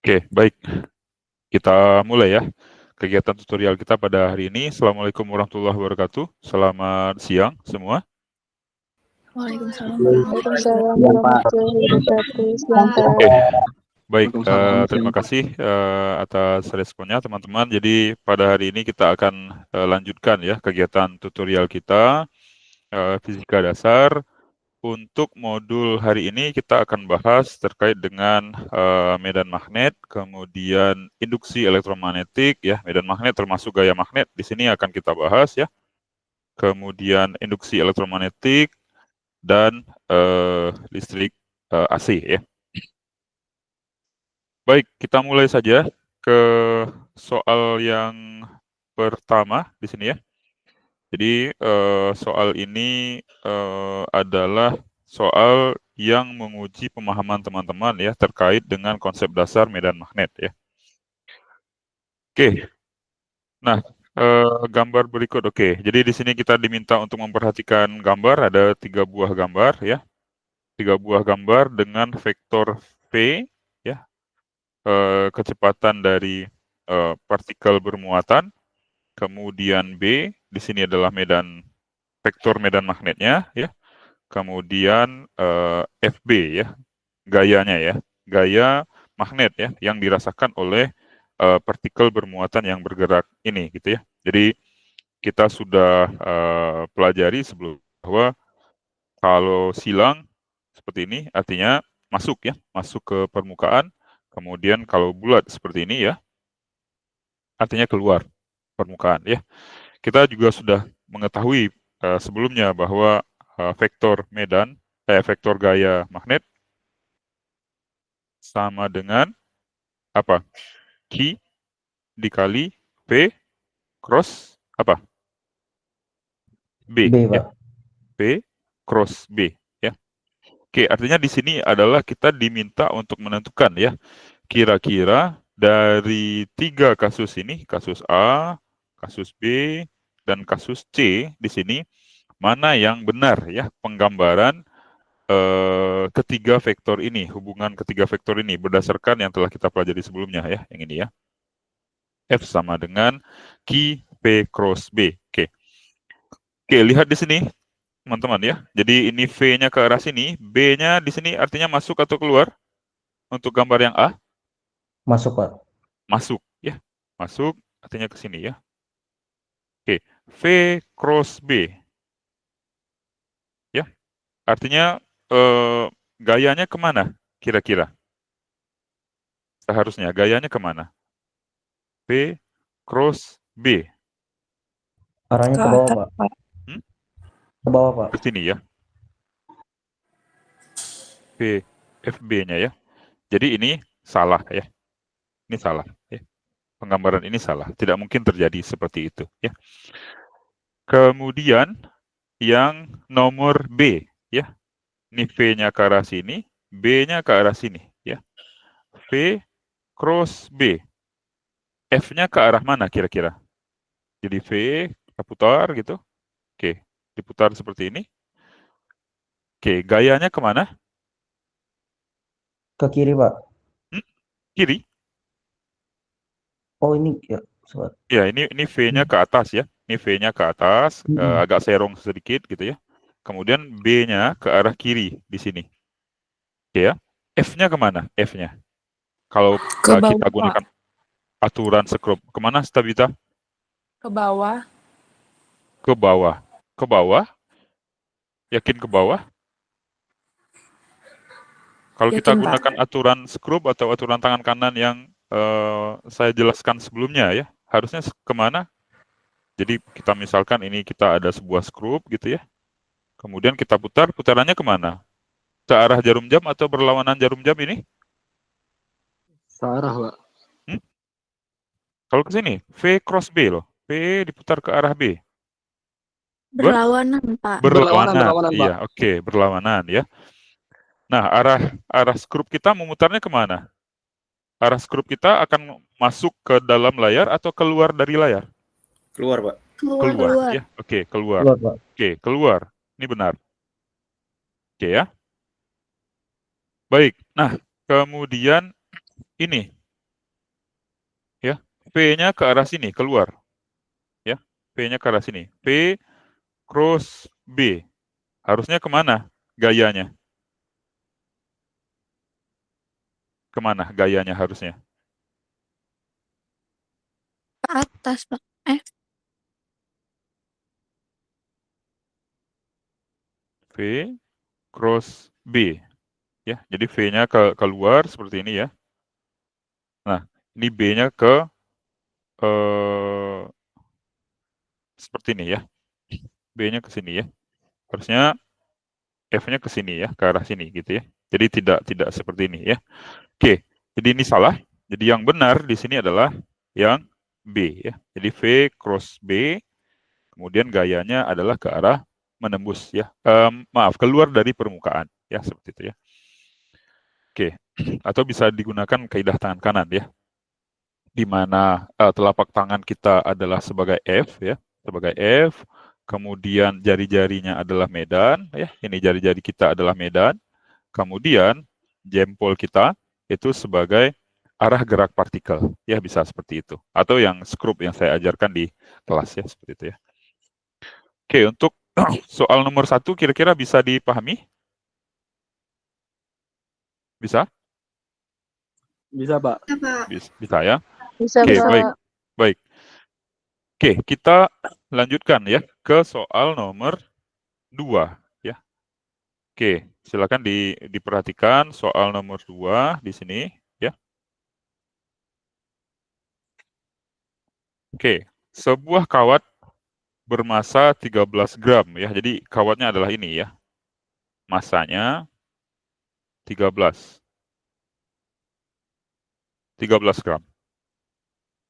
Oke, baik. Kita mulai ya kegiatan tutorial kita pada hari ini. Assalamualaikum warahmatullahi wabarakatuh. Selamat siang semua. Waalaikumsalam Waalaikumsalam warahmatullahi warahmatullahi wabarakatuh. Siang, Pak. Oke, baik. Waalaikumsalam. Terima kasih atas responnya teman-teman. Jadi pada hari ini kita akan lanjutkan ya kegiatan tutorial kita fisika dasar. Untuk modul hari ini kita akan bahas terkait dengan medan magnet, kemudian induksi elektromagnetik, ya medan magnet termasuk gaya magnet. Di sini akan kita bahas ya. Kemudian induksi elektromagnetik dan listrik AC ya. Baik, kita mulai saja ke soal yang pertama di sini ya. Jadi soal ini adalah soal yang menguji pemahaman teman-teman ya terkait dengan konsep dasar medan magnet ya. Oke. Nah, gambar berikut. Oke. Jadi di sini kita diminta untuk memperhatikan gambar, ada 3 buah gambar ya. 3 buah gambar dengan vektor V ya. Kecepatan dari partikel bermuatan. Kemudian B, di sini adalah vektor medan magnetnya ya. Kemudian FB ya, gayanya ya, gaya magnet ya yang dirasakan oleh partikel bermuatan yang bergerak ini gitu ya. Jadi kita sudah pelajari sebelum bahwa kalau silang seperti ini artinya masuk ya, masuk ke permukaan. Kemudian kalau bulat seperti ini ya, artinya keluar permukaan ya. Kita juga sudah mengetahui sebelumnya bahwa vektor gaya magnet sama dengan apa? Q dikali V cross apa? B ya. V cross B ya. Oke, artinya di sini adalah kita diminta untuk menentukan ya, kira-kira dari 3 kasus ini, kasus A, kasus B, dan kasus C di sini, mana yang benar ya penggambaran ketiga vektor ini, hubungan ketiga vektor ini berdasarkan yang telah kita pelajari sebelumnya ya, yang ini ya. F sama dengan Q P cross B. Oke. Oke, lihat di sini teman-teman ya. Jadi ini V-nya ke arah sini, B-nya di sini artinya masuk atau keluar? Untuk gambar yang A? Masuk, Pak. Masuk ya. Masuk artinya ke sini ya. Oke, V cross B. Ya. Artinya gayanya kemana kira-kira? Seharusnya gayanya kemana? V cross B. Arahnya ke bawah, Pak. Ke bawah, Pak. Ke sini ya. FB-nya ya. Jadi ini salah ya. Ini salah ya. Penggambaran ini salah. Tidak mungkin terjadi seperti itu ya. Kemudian yang nomor B ya. Ini V-nya ke arah sini, B-nya ke arah sini ya. V cross B. F-nya ke arah mana kira-kira? Jadi V kita putar gitu. Oke, diputar seperti ini. Oke, gayanya kemana? Ke kiri, Pak. Kiri. Oh, ini ya, sobat. Ya, ini V-nya ke atas ya. Ini V-nya ke atas, agak serong sedikit gitu ya. Kemudian B-nya ke arah kiri di sini. Oke ya. F-nya kemana? F-nya. Kalau kita gunakan aturan skrup, kemana Stabita? Ke bawah. Ke bawah. Ke bawah? Yakin ke bawah? Kalau kita Yakin, Pak. gunakan aturan skrup atau aturan tangan kanan yang saya jelaskan sebelumnya ya, harusnya kemana? Jadi kita misalkan ini kita ada sebuah skrup gitu ya. Kemudian kita putar, putarannya kemana? Ke arah jarum jam atau berlawanan jarum jam ini? Searah, Pak. Kalau ke sini, V cross B loh. V diputar ke arah B. Berlawanan, Pak. Berlawanan, Pak. Iya, oke, berlawanan ya. Nah, arah skrup kita memutarnya kemana? Arah skrup kita akan masuk ke dalam layar atau keluar dari layar? Keluar, Pak. Keluar. Ya. Oke, keluar. Keluar, Pak. Oke, keluar. Ini benar. Oke ya. Baik. Nah, kemudian ini P-nya ke arah sini, keluar. Ya, P-nya ke arah sini. P cross B. Harusnya kemana gayanya? Kemana gayanya harusnya? Ke atas, Pak. V cross B. Ya, jadi V-nya keluar seperti ini ya. Nah, ini B-nya ke seperti ini ya. B-nya ke sini ya. Harusnya F-nya ke sini ya, ke arah sini gitu ya. Jadi tidak seperti ini ya. Oke, jadi ini salah. Jadi yang benar di sini adalah yang B ya. Jadi V cross B, kemudian gayanya adalah ke arah menembus ya. Maaf, keluar dari permukaan ya, seperti itu ya. Oke, atau bisa digunakan kaidah tangan kanan ya, di mana telapak tangan kita adalah sebagai F ya, sebagai F, kemudian jari-jarinya adalah medan ya, ini jari-jari kita adalah medan, kemudian jempol kita itu sebagai arah gerak partikel ya, bisa seperti itu, atau yang skrup yang saya ajarkan di kelas ya, seperti itu ya. Oke, untuk soal nomor 1 kira-kira bisa dipahami? Bisa? Bisa, Pak. Bisa ya. Bisa, Oke, bisa. baik. Oke, kita lanjutkan ya ke soal nomor 2 ya. Oke, silakan diperhatikan soal nomor 2 di sini ya. Oke, sebuah kawat bermassa 13 gram ya. Jadi kawatnya adalah ini ya. Masanya 13 gram.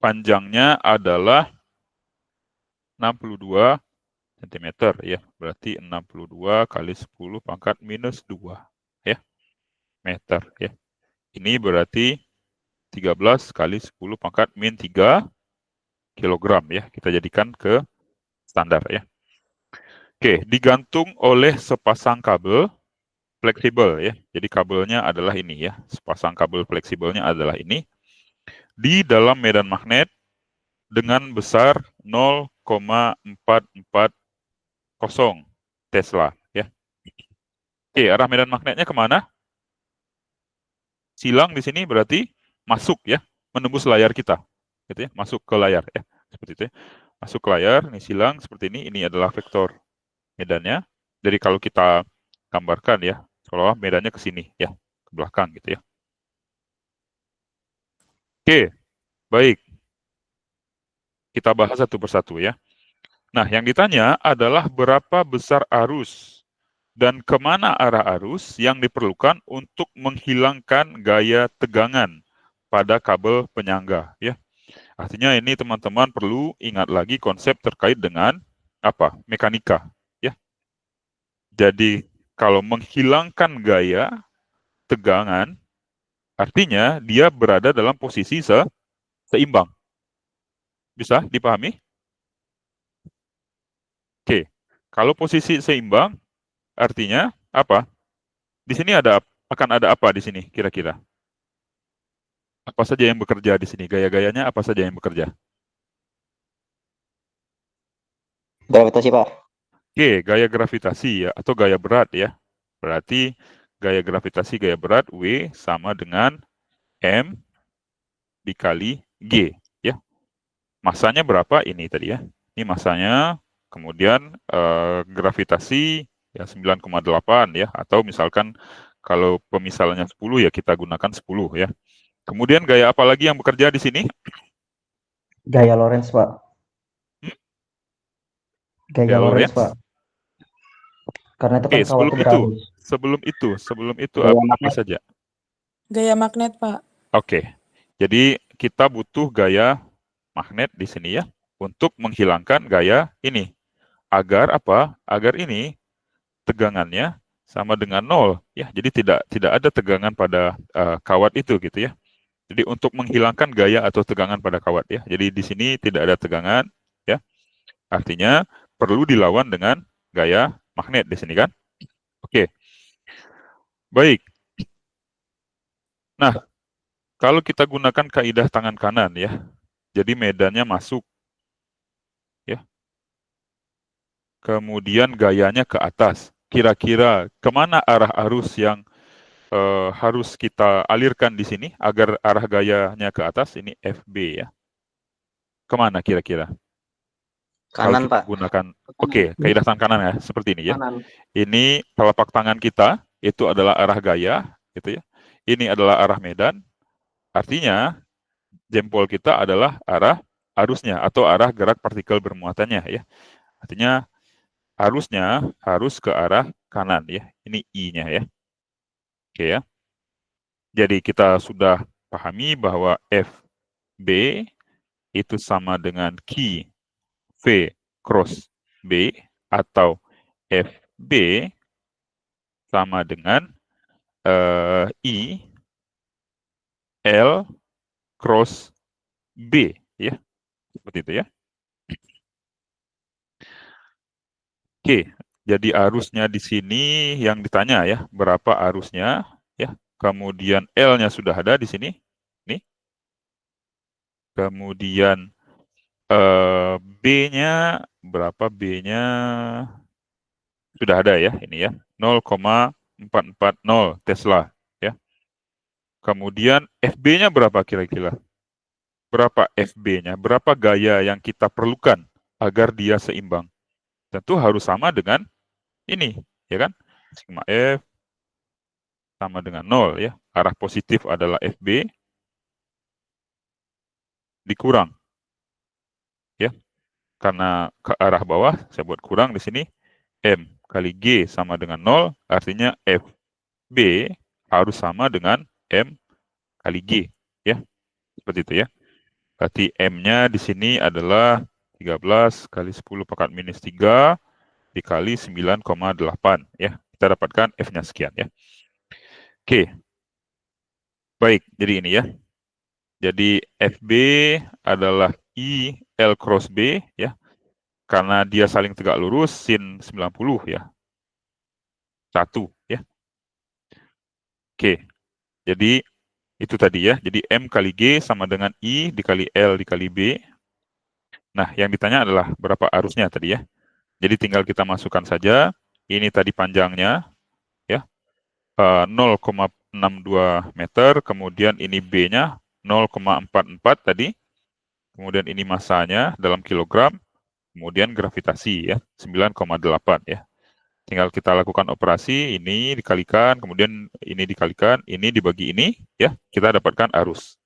Panjangnya adalah 62 cm ya. Berarti 62 kali 10 pangkat minus 2 ya, meter ya. Ini berarti 13 kali 10 pangkat min 3 kilogram ya. Kita jadikan ke standar ya. Oke, digantung oleh sepasang kabel fleksibel ya. Jadi kabelnya adalah ini ya. Sepasang kabel fleksibelnya adalah ini. Di dalam medan magnet dengan besar 0,440 Tesla ya. Oke, arah medan magnetnya kemana? Silang di sini berarti masuk ya, menembus layar kita, gitu ya, masuk ke layar ya, seperti itu ya. Masuk ke layar, ini silang seperti ini adalah vektor medannya. Jadi kalau kita gambarkan ya, seolah medannya ke sini ya, ke belakang gitu ya. Oke, baik. Kita bahas satu persatu ya. Nah, yang ditanya adalah berapa besar arus dan kemana arah arus yang diperlukan untuk menghilangkan gaya tegangan pada kabel penyangga ya. Artinya ini teman-teman perlu ingat lagi konsep terkait dengan apa? Mekanika ya. Jadi kalau menghilangkan gaya tegangan artinya dia berada dalam posisi seimbang. Bisa dipahami? Oke. Kalau posisi seimbang artinya apa? Di sini akan ada apa di sini kira-kira? Apa saja yang bekerja di sini? Gaya-gayanya apa saja yang bekerja? Gravitasi, Pak. Oke, gaya gravitasi ya, atau gaya berat ya. Berarti gaya gravitasi, gaya berat W sama dengan M dikali G ya. Masanya berapa ini tadi ya? Ini masanya, kemudian gravitasi ya 9,8 ya, atau misalkan kalau pemisalannya 10 ya kita gunakan 10 ya. Kemudian gaya apa lagi yang bekerja di sini? Gaya Lorentz, Pak. Gaya Lorentz, Pak. Karena itu kan kawatnya berarus. Sebelum itu apa saja? Gaya magnet, Pak. Oke. Jadi kita butuh gaya magnet di sini ya untuk menghilangkan gaya ini. Agar apa? Agar ini tegangannya sama dengan 0 ya. Jadi tidak ada tegangan pada kawat itu gitu ya. Jadi untuk menghilangkan gaya atau tegangan pada kawat ya. Jadi di sini tidak ada tegangan ya. Artinya perlu dilawan dengan gaya magnet di sini kan. Oke. Baik. Nah, kalau kita gunakan kaidah tangan kanan ya. Jadi medannya masuk. Ya. Kemudian gayanya ke atas. Kira-kira kemana arah arus yang harus kita alirkan di sini agar arah gayanya ke atas? Ini FB ya. Kemana kira-kira? Kalau Kanan, kita Pak. gunakan, oke, kaidah tangan kanan ya, seperti ini ya. Kanan. Ini telapak tangan kita, itu adalah arah gaya, gitu ya. Ini adalah arah medan, artinya jempol kita adalah arah arusnya atau arah gerak partikel bermuatannya ya. Artinya arusnya harus ke arah kanan ya. Ini I-nya ya. Oke ya. Jadi kita sudah pahami bahwa FB itu sama dengan Q V cross B atau FB sama dengan I L cross B ya. Seperti itu ya. Oke, jadi arusnya di sini yang ditanya ya, berapa arusnya ya. Kemudian L-nya sudah ada di sini. Nih. Kemudian B-nya berapa? B-nya sudah ada ya, ini ya. 0,440 Tesla ya. Kemudian FB-nya berapa kira-kira? Berapa FB-nya? Berapa gaya yang kita perlukan agar dia seimbang? Tentu harus sama dengan ini, ya kan? Sigma F sama dengan 0 ya. Arah positif adalah FB dikurang. Ya. Karena ke arah bawah saya buat kurang di sini M kali G sama dengan 0, artinya FB harus sama dengan M kali G ya. Seperti itu ya. Berarti M-nya di sini adalah 13 kali 10 pangkat minus 3 dikali 9,8 ya. Kita dapatkan F-nya sekian ya. Oke. Baik, jadi ini ya. Jadi FB adalah I L cross B ya. Karena dia saling tegak lurus sin 90 ya. 1 ya. Oke. Jadi itu tadi ya. Jadi M kali G sama dengan I dikali L dikali B. Nah, yang ditanya adalah berapa arusnya tadi ya. Jadi tinggal kita masukkan saja. Ini tadi panjangnya ya. 0,62 meter, kemudian ini B-nya 0,44 tadi, kemudian ini masanya dalam kilogram, kemudian gravitasi ya, 9,8 ya. Tinggal kita lakukan operasi, ini dikalikan, kemudian ini dikalikan, ini dibagi ini, ya, kita dapatkan arus.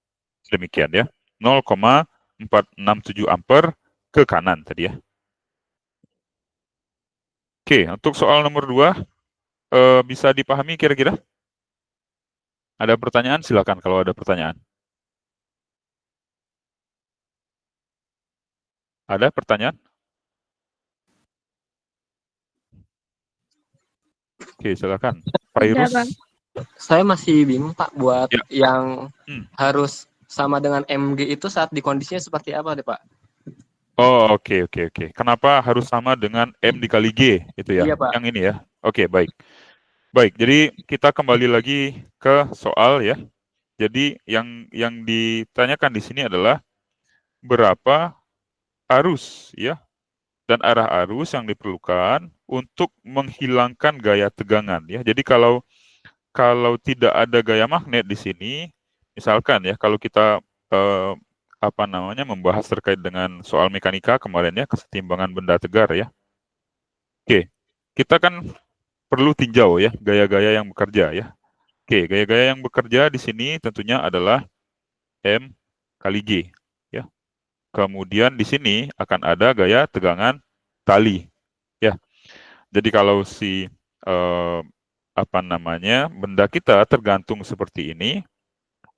Demikian ya, 0,467 ampere ke kanan tadi ya. Oke, untuk soal nomor 2, bisa dipahami kira-kira? Ada pertanyaan? Silakan kalau ada pertanyaan. Ada pertanyaan? Oke, silakan. Pak Irus. Saya masih bingung, Pak, buat Ya. yang harus sama dengan MG itu saat di kondisinya seperti apa deh, Pak? Oh, oke. Kenapa harus sama dengan M dikali G, itu ya? Iya, Pak. Yang ini ya? Oke, baik. Baik, jadi kita kembali lagi ke soal ya. Jadi yang ditanyakan di sini adalah berapa arus ya dan arah arus yang diperlukan untuk menghilangkan gaya tegangan ya. Jadi kalau tidak ada gaya magnet di sini, misalkan ya kalau kita membahas terkait dengan soal mekanika kemarin ya, kesetimbangan benda tegar ya. Oke, kita kan perlu tinjau ya gaya-gaya yang bekerja ya. Oke, gaya-gaya yang bekerja di sini tentunya adalah M kali G ya. Kemudian di sini akan ada gaya tegangan tali ya. Jadi kalau si benda kita tergantung seperti ini,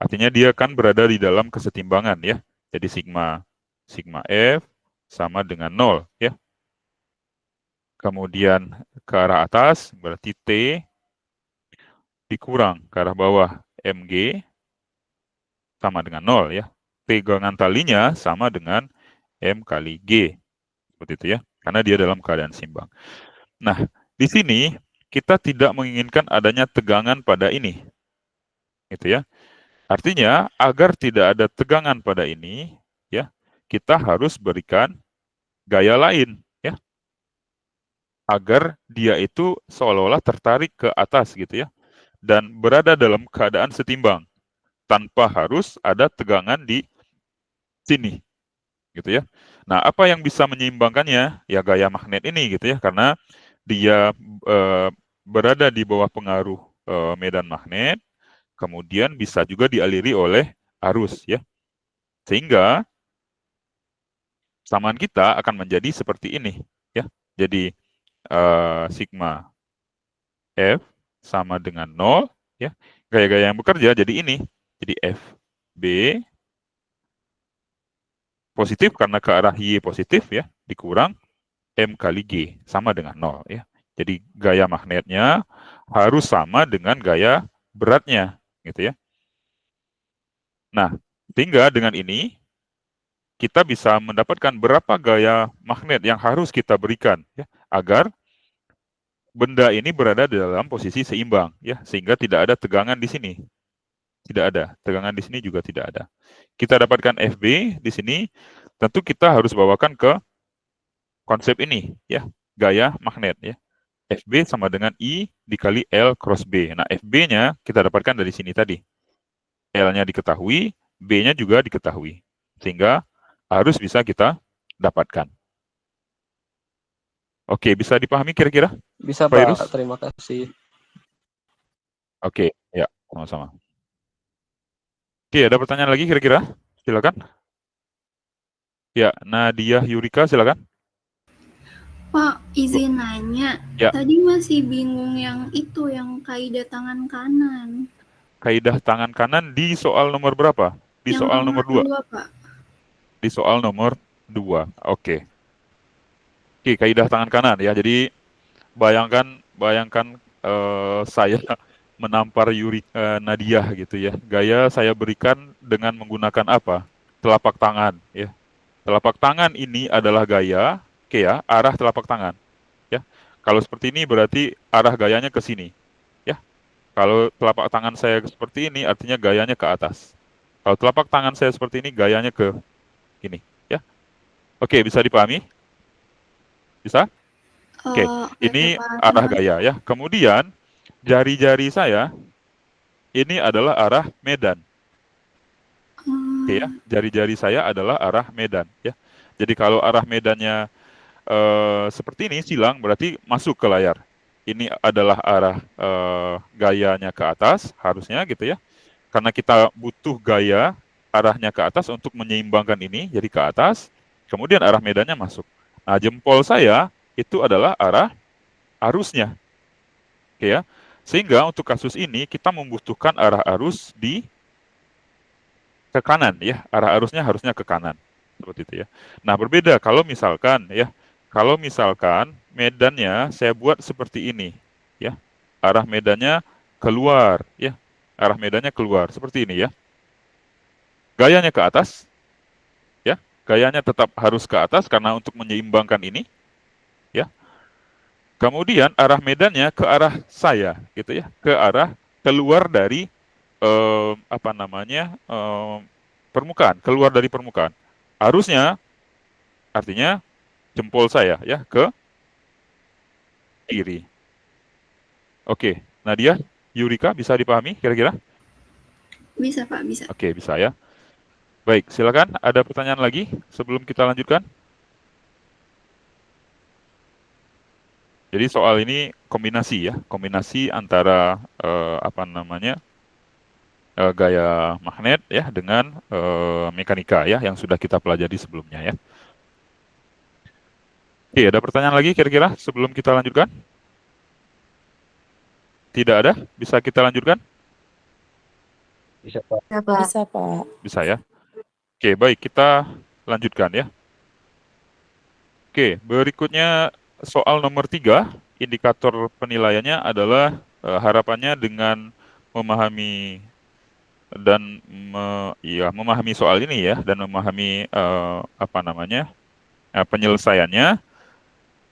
artinya dia akan berada di dalam kesetimbangan ya. Jadi sigma F sama dengan 0 ya. Kemudian ke arah atas berarti T dikurang ke arah bawah MG sama dengan 0 ya. Tegangan talinya sama dengan M kali G. Seperti itu ya. Karena dia dalam keadaan seimbang. Nah, di sini kita tidak menginginkan adanya tegangan pada ini. Gitu ya. Artinya, agar tidak ada tegangan pada ini, ya, kita harus berikan gaya lain, ya, agar dia itu seolah-olah tertarik ke atas gitu ya, dan berada dalam keadaan setimbang tanpa harus ada tegangan di sini, gitu ya. Nah, apa yang bisa menyeimbangkannya? Ya gaya magnet ini gitu ya, karena dia berada di bawah pengaruh medan magnet, kemudian bisa juga dialiri oleh arus ya. Sehingga samaan kita akan menjadi seperti ini ya. Jadi sigma F sama dengan 0 ya. Gaya-gaya yang bekerja jadi ini. Jadi FB positif karena ke arah Y positif ya, dikurang M kali G sama dengan 0 ya. Jadi gaya magnetnya harus sama dengan gaya beratnya gitu ya. Nah, sehingga dengan ini kita bisa mendapatkan berapa gaya magnet yang harus kita berikan ya, agar benda ini berada dalam posisi seimbang ya, sehingga tidak ada tegangan di sini. Tidak ada, tegangan di sini juga tidak ada. Kita dapatkan FB di sini, tentu kita harus bawakan ke konsep ini ya, gaya magnet ya. FB sama dengan I dikali L cross B. Nah, FB-nya kita dapatkan dari sini tadi. L-nya diketahui, B-nya juga diketahui. Sehingga harus bisa kita dapatkan. Oke, bisa dipahami kira-kira? Bisa Pak Pak, Irus? terima kasih. Oke, ya, sama-sama. Oke, ada pertanyaan lagi kira-kira? Silakan. Ya, Nadia Yurika, silakan. Pak, izin nanya. Ya. Tadi masih bingung yang itu, yang kaidah tangan kanan. Kaidah tangan kanan di soal nomor berapa? Di Yang soal nomor 2? Pak. Di soal nomor 2. Oke. Oke, kaidah tangan kanan ya. Jadi bayangkan saya menampar Nadia gitu ya. Gaya saya berikan dengan menggunakan apa? Telapak tangan ya. Telapak tangan ini adalah gaya, oke ya, arah telapak tangan ya. Kalau seperti ini berarti arah gayanya ke sini ya. Kalau telapak tangan saya seperti ini artinya gayanya ke atas. Kalau telapak tangan saya seperti ini gayanya ke ini ya. Oke, bisa dipahami? Bisa? Oke, ini arah gaya ya. Kemudian jari-jari saya ini adalah arah medan. Oke ya, jari-jari saya adalah arah medan ya. Jadi kalau arah medannya seperti ini silang berarti masuk ke layar. Ini adalah arah gayanya ke atas harusnya gitu ya. Karena kita butuh gaya arahnya ke atas untuk menyeimbangkan ini jadi ke atas. Kemudian arah medannya masuk. Nah, jempol saya itu adalah arah arusnya. Oke ya. Sehingga untuk kasus ini kita membutuhkan arah arus ke kanan ya. Arah arusnya harusnya ke kanan. Seperti itu ya. Nah, berbeda kalau misalkan ya. Kalau misalkan medannya saya buat seperti ini ya. Arah medannya keluar ya. Arah medannya keluar seperti ini ya. Gayanya ke atas. Ya. Gayanya tetap harus ke atas karena untuk menyeimbangkan ini. Ya. Kemudian arah medannya ke arah saya, gitu ya, ke arah keluar dari permukaan, keluar dari permukaan. Arusnya, artinya jempol saya ya ke kiri. Oke, Nadia, Yurika bisa dipahami kira-kira? Bisa Pak, bisa. Oke, bisa ya. Baik, silakan. Ada pertanyaan lagi sebelum kita lanjutkan? Jadi soal ini kombinasi ya, kombinasi antara gaya magnet ya dengan mekanika ya yang sudah kita pelajari sebelumnya ya. Oke, ada pertanyaan lagi kira-kira sebelum kita lanjutkan? Tidak ada? Bisa kita lanjutkan? Bisa, Pak. Bisa, Pak. Bisa ya. Oke, baik, kita lanjutkan ya. Oke, berikutnya soal nomor 3, indikator penilaiannya adalah harapannya dengan memahami dan memahami soal ini ya, dan memahami penyelesaiannya,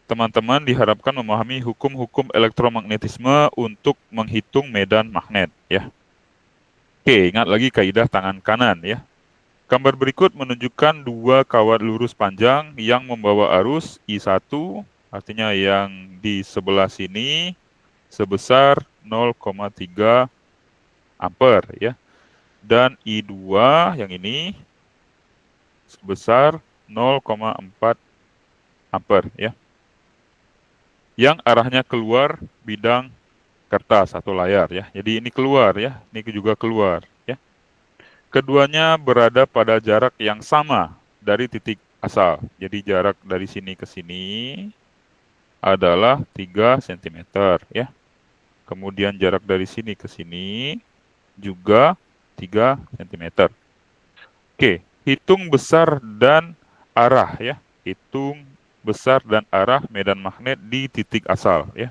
teman-teman diharapkan memahami hukum-hukum elektromagnetisme untuk menghitung medan magnet ya. Oke, ingat lagi kaidah tangan kanan ya. Gambar berikut menunjukkan dua kawat lurus panjang yang membawa arus I1, artinya yang di sebelah sini sebesar 0,3 ampere ya. Dan I2 yang ini sebesar 0,4 ampere ya. Yang arahnya keluar bidang kertas atau layar ya. Jadi ini keluar ya, ini juga keluar ya. Keduanya berada pada jarak yang sama dari titik asal. Jadi jarak dari sini ke sini adalah 3 cm ya. Kemudian jarak dari sini ke sini juga 3 cm. Oke, hitung besar dan arah ya. Hitung besar dan arah medan magnet di titik asal ya.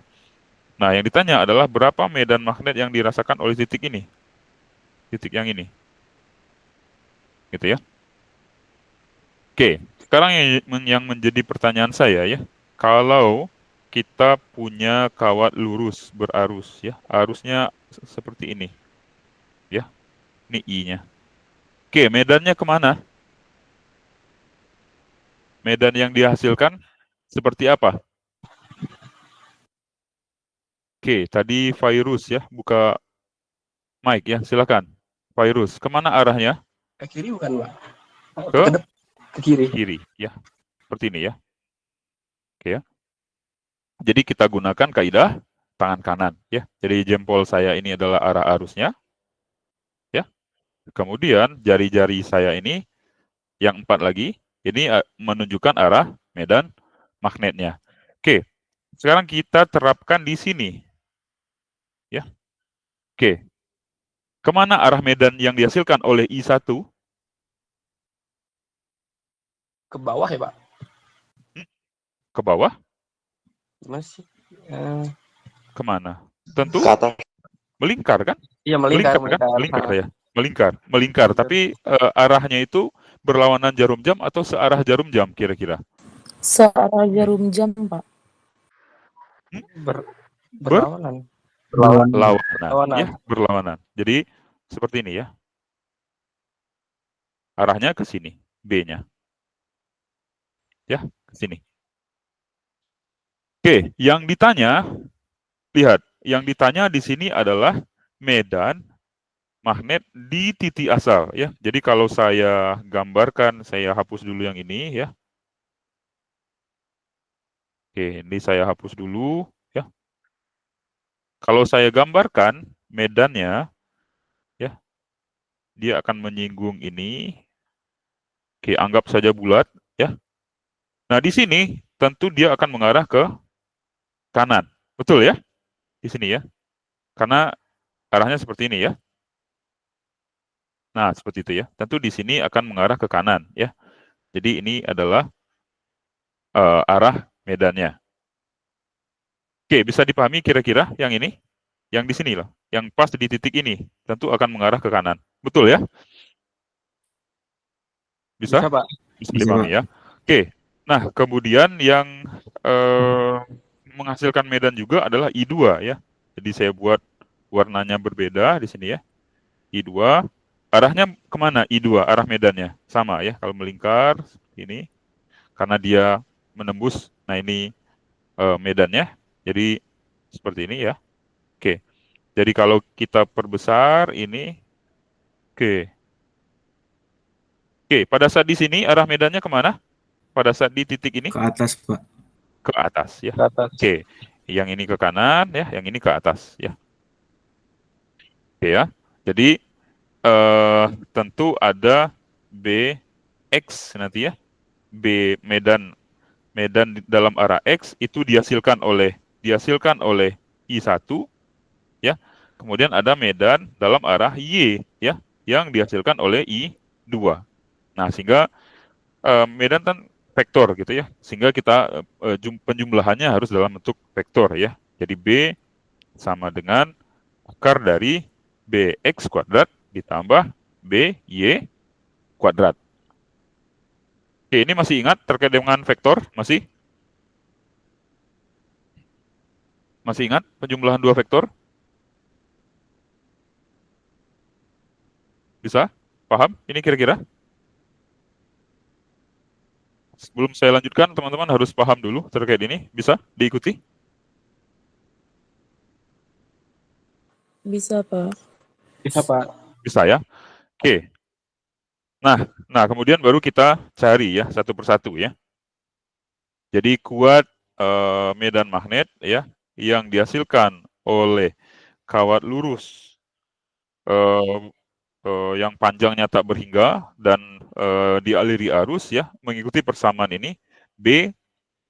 Nah, yang ditanya adalah berapa medan magnet yang dirasakan oleh titik ini? Titik yang ini. Gitu ya. Oke, sekarang yang menjadi pertanyaan saya ya. Kalau kita punya kawat lurus berarus ya, arusnya seperti ini. Ya. Ini I-nya. Oke, medannya kemana? Medan yang dihasilkan seperti apa? Oke, tadi virus ya, buka mic ya, silakan. Virus, kemana arahnya? Ke kiri bukan, Pak? Ke Ke kiri. kiri ya, seperti ini ya. Oke ya. Jadi kita gunakan kaidah tangan kanan ya. Jadi jempol saya ini adalah arah arusnya ya. Kemudian jari-jari saya ini yang 4 lagi ini menunjukkan arah medan magnetnya. Oke. Sekarang kita terapkan di sini. Ya. Oke. Kemana arah medan yang dihasilkan oleh I1? Ke bawah ya, Pak? Ke bawah? Gimana sih? Kemana? Tentu Ke atas. melingkar kan? Iya, melingkar. Melingkar kan? Melingkar ya. Melingkar. Tapi arahnya itu berlawanan jarum jam atau searah jarum jam kira-kira? Searah jarum jam, Pak. Berlawanan. Berlawanan. Ya, berlawanan. Jadi seperti ini ya. Arahnya ke sini, B-nya. Ya, ke sini. Oke, yang ditanya, lihat, yang ditanya di sini adalah medan magnet di titik asal ya. Jadi kalau saya gambarkan, saya hapus dulu yang ini ya. Oke, ini saya hapus dulu ya. Kalau saya gambarkan medannya ya, dia akan menyinggung ini. Oke, anggap saja bulat ya. Nah, di sini tentu dia akan mengarah ke kanan. Betul ya? Di sini ya. Karena arahnya seperti ini ya. Nah, seperti itu ya. Tentu di sini akan mengarah ke kanan ya. Jadi ini adalah arah medannya. Oke, bisa dipahami kira-kira yang ini? Yang di sini loh. Yang pas di titik ini. Tentu akan mengarah ke kanan. Betul ya? Bisa? Bisa, Pak. Bisa dipahami ya. Oke. Nah, kemudian yang menghasilkan medan juga adalah I2 ya. Jadi saya buat warnanya berbeda di sini ya. I2. Arahnya kemana I2? Arah medannya. Sama ya. Kalau melingkar seperti ini. Karena dia menembus. Nah, ini medannya. Jadi seperti ini ya. Oke. Jadi kalau kita perbesar ini. Oke. Oke, pada saat di sini arah medannya kemana? Pada saat di titik ini? Ke atas, Pak. Ke atas ya. Ke atas. Oke, yang ini ke kanan ya, yang ini ke atas ya. Oke ya. Jadi tentu ada BX nanti ya. B medan dalam arah X itu dihasilkan oleh I1 ya. Kemudian ada medan dalam arah Y ya yang dihasilkan oleh I2. Nah, sehingga medan kan vektor gitu ya. Sehingga kita penjumlahannya harus dalam bentuk vektor ya. Jadi B sama dengan akar dari BX kuadrat ditambah BY kuadrat. Oke, ini masih ingat terkait dengan vektor? Masih? Masih ingat penjumlahan dua vektor? Bisa? Paham? Ini kira-kira? sebelum saya lanjutkan, teman-teman harus paham dulu terkait ini. Bisa diikuti? Bisa, Pak. Bisa, Pak. Bisa ya? Oke. Nah, kemudian baru kita cari ya satu persatu ya. Jadi kuat medan magnet ya yang dihasilkan oleh kawat lurus yang panjangnya tak berhingga dan dialiri arus ya mengikuti persamaan ini, B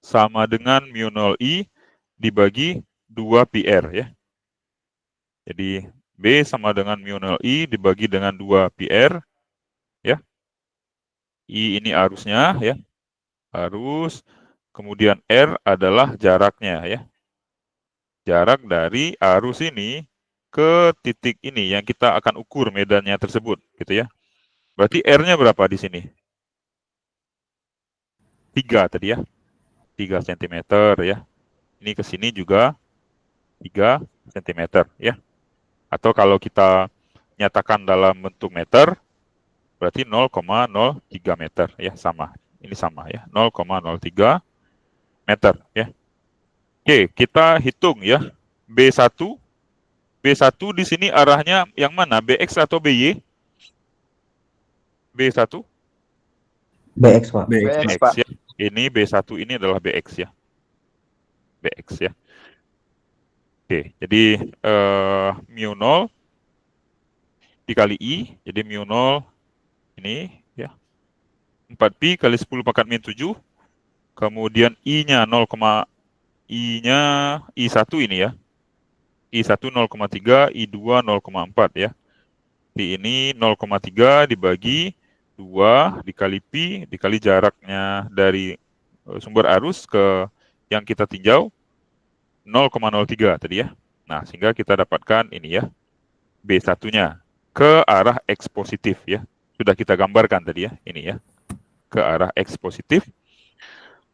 sama dengan mu 0 I dibagi 2 PR ya. Jadi B sama dengan mu 0 I dibagi dengan 2 PR ya. I ini arusnya ya. Arus, kemudian R adalah jaraknya ya. Jarak dari arus ini ke titik ini yang kita akan ukur medannya tersebut gitu ya. Berarti R-nya berapa di sini? 3 tadi ya. 3 cm ya. Ini ke sini juga 3 cm ya. Atau kalau kita nyatakan dalam bentuk meter, berarti 0,03 meter ya, sama. Ini sama ya, 0,03 meter ya. Oke, kita hitung ya. B1 di sini arahnya yang mana? BX atau BY? B1? BX, Pak. BX, BX Pak. ya. Ini B1 ini adalah BX ya. BX ya. Oke, jadi mu 0 dikali I, jadi mu 0 ini ya. 4pi kali 10 pangkat min 7. Kemudian I-nya 0, I-nya I1 ini ya. I1 0,3, I2 0,4 ya. Di ini 0,3 dibagi 2 dikali pi dikali jaraknya dari sumber arus ke yang kita tinjau 0,03 tadi ya. Nah, sehingga kita dapatkan ini ya. B1-nya ke arah X positif ya. Sudah kita gambarkan tadi ya, ini ya. Ke arah X positif.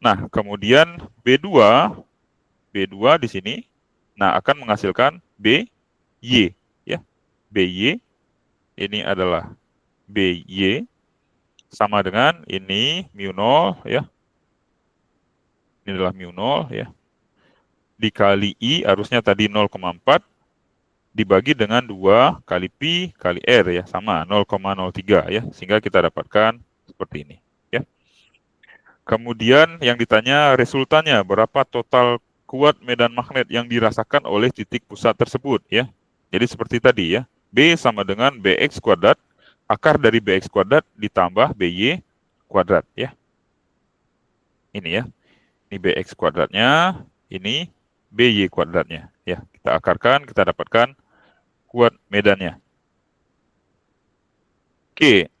Nah, kemudian B2 di sini nah akan menghasilkan BY ya. BY ini adalah BY sama dengan ini mu 0 ya. Ini adalah mu 0 ya. Dikali I arusnya tadi 0,4 dibagi dengan 2 kali pi kali R ya, sama 0,03 ya. Sehingga kita dapatkan seperti ini ya. Kemudian yang ditanya resultannya, berapa total kuat medan magnet yang dirasakan oleh titik pusat tersebut ya. Jadi seperti tadi ya, B sama dengan BX kuadrat, akar dari BX kuadrat ditambah BY kuadrat ya. Ini ya, ini BX kuadratnya, ini BY kuadratnya ya. Kita akarkan, kita dapatkan kuat medannya. Oke,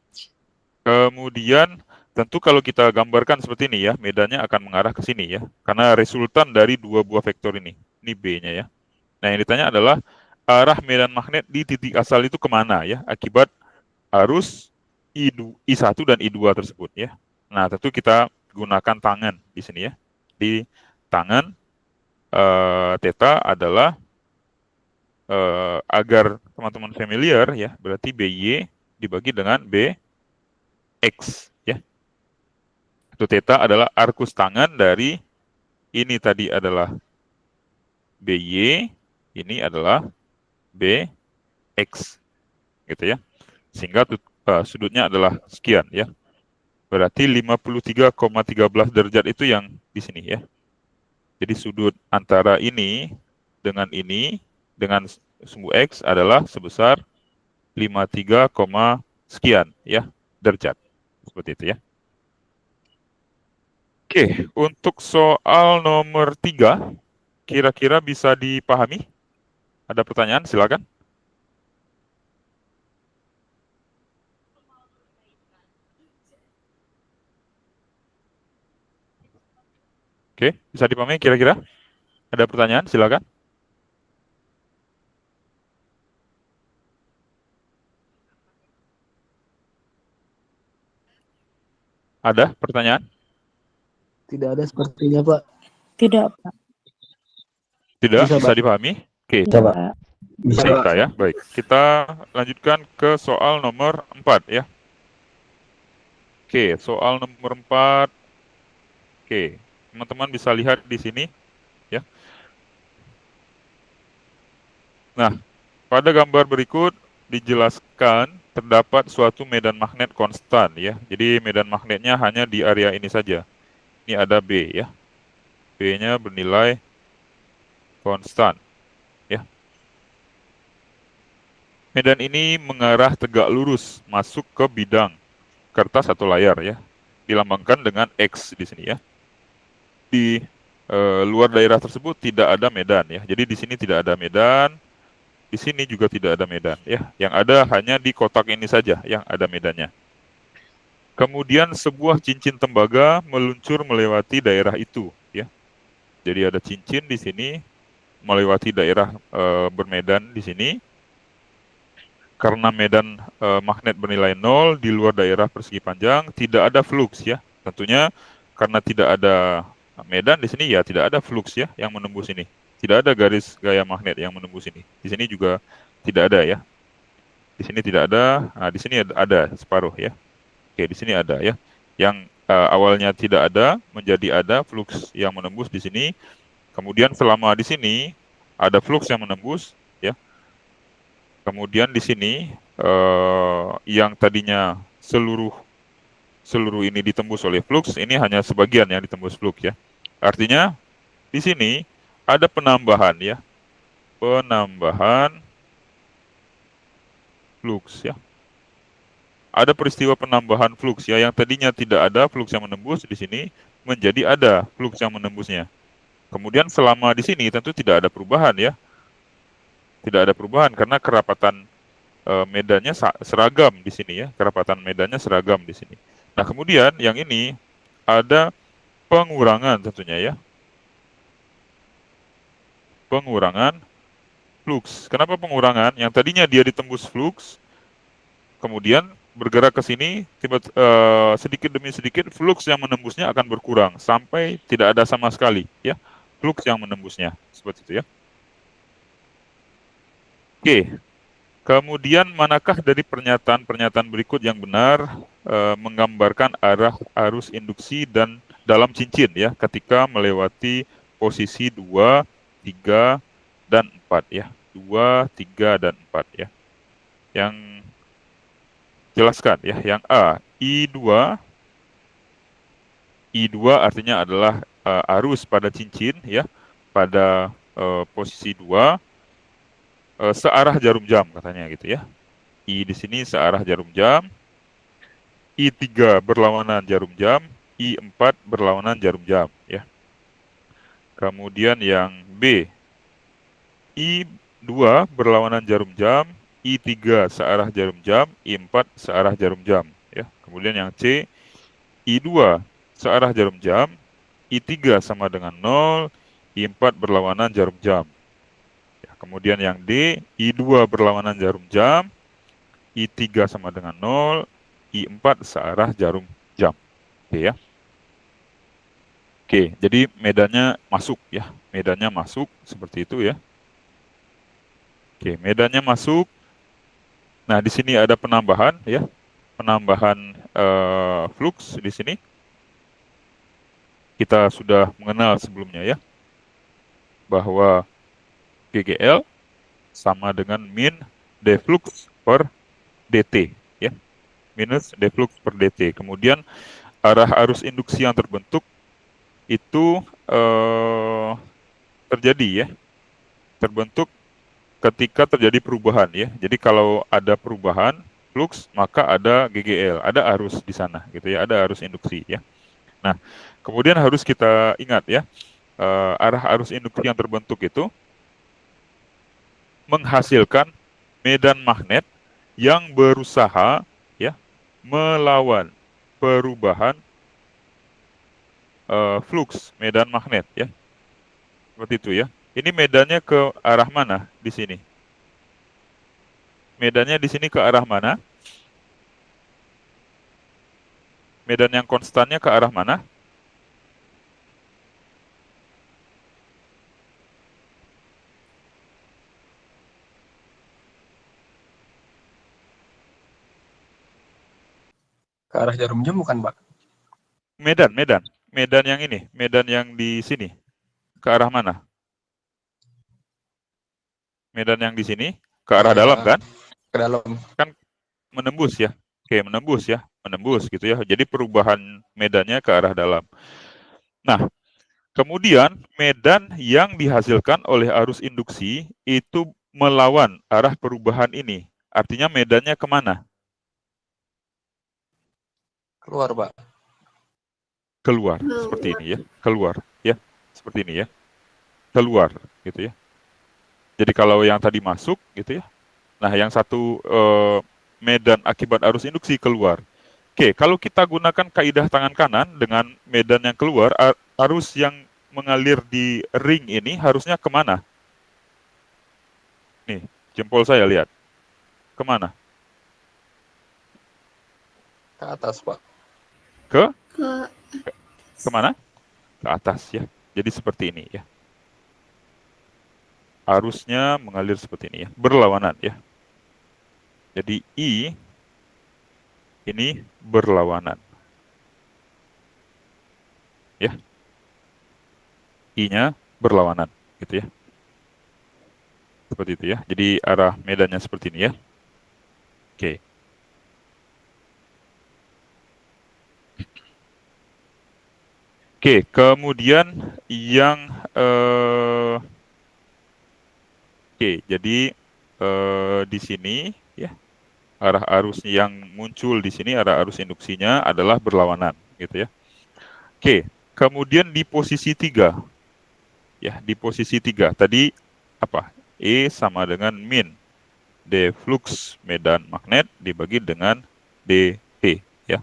kemudian tentu kalau kita gambarkan seperti ini ya, medannya akan mengarah ke sini ya, karena resultan dari dua buah vektor ini B-nya ya. Nah, yang ditanya adalah arah medan magnet di titik asal itu kemana ya, akibat arus I1 dan I2 tersebut ya. Nah, tentu kita gunakan tangan di sini ya. Di tangan theta adalah agar teman-teman familiar ya, berarti BY dibagi dengan BX ya. Itu theta adalah arkus tangan dari ini tadi adalah BY, ini adalah BX gitu ya. Sehingga sudutnya adalah sekian ya. Berarti 53,13 derajat itu yang di sini ya. Jadi sudut antara ini dengan sumbu X adalah sebesar 53, sekian ya derajat. Seperti itu ya. Oke, untuk soal nomor 3 kira-kira bisa dipahami? Ada pertanyaan? Silakan. Oke, bisa dipahami kira-kira? Ada pertanyaan? Silakan. Ada pertanyaan? Tidak ada sepertinya, Pak. Tidak, Pak. Tidak Bisa, bisa Pak. dipahami? Oke, Tidak, Pak. Pak. Bisa, bisa ya. Baik, kita lanjutkan ke soal nomor 4 ya. Oke, soal nomor 4 Oke, teman-teman bisa lihat di sini ya. Nah, pada gambar berikut dijelaskan terdapat suatu medan magnet konstan ya. Jadi medan magnetnya hanya di area ini saja. Ini ada B ya. B-nya bernilai konstan ya. Medan ini mengarah tegak lurus masuk ke bidang kertas atau layar ya. Dilambangkan dengan X di sini ya. Di luar daerah tersebut tidak ada medan ya. Jadi di sini tidak ada medan. Di sini juga tidak ada medan ya. Yang ada hanya di kotak ini saja yang ada medannya. Kemudian sebuah cincin tembaga meluncur melewati daerah itu ya. Jadi ada cincin di sini melewati daerah bermedan di sini. Karena medan magnet bernilai 0 di luar daerah persegi panjang, tidak ada flux ya. Tentunya karena tidak ada medan di sini ya tidak ada flux ya yang menembus ini. Tidak ada garis gaya magnet yang menembus ini. Di sini juga tidak ada ya. Di sini tidak ada. Nah, di sini ada separuh ya. Oke, di sini ada ya. Yang awalnya tidak ada menjadi ada flux yang menembus di sini. Kemudian selama di sini ada flux yang menembus ya. Kemudian di sini yang tadinya seluruh ini ditembus oleh flux, ini hanya sebagian yang ditembus flux ya. Artinya di sini ada penambahan ya. Penambahan flux ya. Ada peristiwa penambahan flux ya, yang tadinya tidak ada flux yang menembus di sini menjadi ada flux yang menembusnya. Kemudian selama di sini tentu tidak ada perubahan ya. Tidak ada perubahan karena kerapatan medannya seragam di sini ya. Kerapatan medannya seragam di sini. Nah, kemudian yang ini ada pengurangan tentunya ya. Pengurangan flux. Kenapa pengurangan? Yang tadinya dia ditembus flux, kemudian bergerak ke sini, sedikit demi sedikit flux yang menembusnya akan berkurang sampai tidak ada sama sekali ya flux yang menembusnya, seperti itu ya. Oke, kemudian manakah dari pernyataan-pernyataan berikut yang benar menggambarkan arah arus induksi dan dalam cincin ya ketika melewati posisi 2, 3, dan 4 ya. 2, 3, dan 4 ya. Yang jelaskan ya, yang A, I2 artinya adalah arus pada cincin ya, pada posisi 2 searah jarum jam katanya gitu ya. I di sini searah jarum jam. I3 berlawanan jarum jam, I4 berlawanan jarum jam ya. Kemudian yang B, I2 berlawanan jarum jam, I3 searah jarum jam, I4 searah jarum jam ya. Kemudian yang C, I2 searah jarum jam, I3 sama dengan 0, I4 berlawanan jarum jam. Ya, kemudian yang D, I2 berlawanan jarum jam, I3 sama dengan 0, I4 searah jarum jam. Oke ya. Oke, jadi medannya masuk ya. Medannya masuk seperti itu ya. Oke, medannya masuk. Nah, di sini ada penambahan ya. Penambahan flux di sini. Kita sudah mengenal sebelumnya ya. Bahwa GGL sama dengan min d flux per dt ya. Minus d flux per dt. Kemudian arah arus induksi yang terbentuk itu terjadi ya. Terbentuk ketika terjadi perubahan ya. Jadi kalau ada perubahan flux maka ada GGL, ada arus di sana gitu ya, ada arus induksi ya. Nah, kemudian harus kita ingat ya, arah arus induksi yang terbentuk itu menghasilkan medan magnet yang berusaha ya melawan perubahan flux medan magnet ya. Seperti itu ya. Ini medannya ke arah mana di sini? Medannya di sini ke arah mana? Medan yang konstannya ke arah mana? Ke arah jarum jam bukan, Pak? Medan. medan yang ini, medan yang di sini, ke arah mana? Medan yang di sini, ke arah dalam kan? Ke dalam. Kan menembus ya. Oke, menembus ya. Menembus gitu ya. Jadi perubahan medannya ke arah dalam. Nah, kemudian medan yang dihasilkan oleh arus induksi itu melawan arah perubahan ini. Artinya medannya kemana? Keluar, Pak. Keluar, seperti ini ya. Keluar, ya. Seperti ini ya. Keluar, gitu ya. Jadi kalau yang tadi masuk, gitu ya. Nah, yang satu medan akibat arus induksi keluar. Oke, kalau kita gunakan kaidah tangan kanan dengan medan yang keluar, arus yang mengalir di ring ini harusnya kemana? Nih, jempol saya lihat. Kemana? Ke atas, Pak. Kemana? Ke atas ya. Jadi seperti ini ya. Arusnya mengalir seperti ini ya. Berlawanan ya. Jadi I ini berlawanan. Ya. I-nya berlawanan gitu ya. Seperti itu ya. Jadi arah medannya seperti ini ya. Oke. Oke, kemudian yang jadi di sini ya arah arus yang muncul di sini arah arus induksinya adalah berlawanan gitu ya. Oke, kemudian di posisi 3 ya, di posisi 3 tadi apa? E sama dengan min D flux medan magnet dibagi dengan DT ya.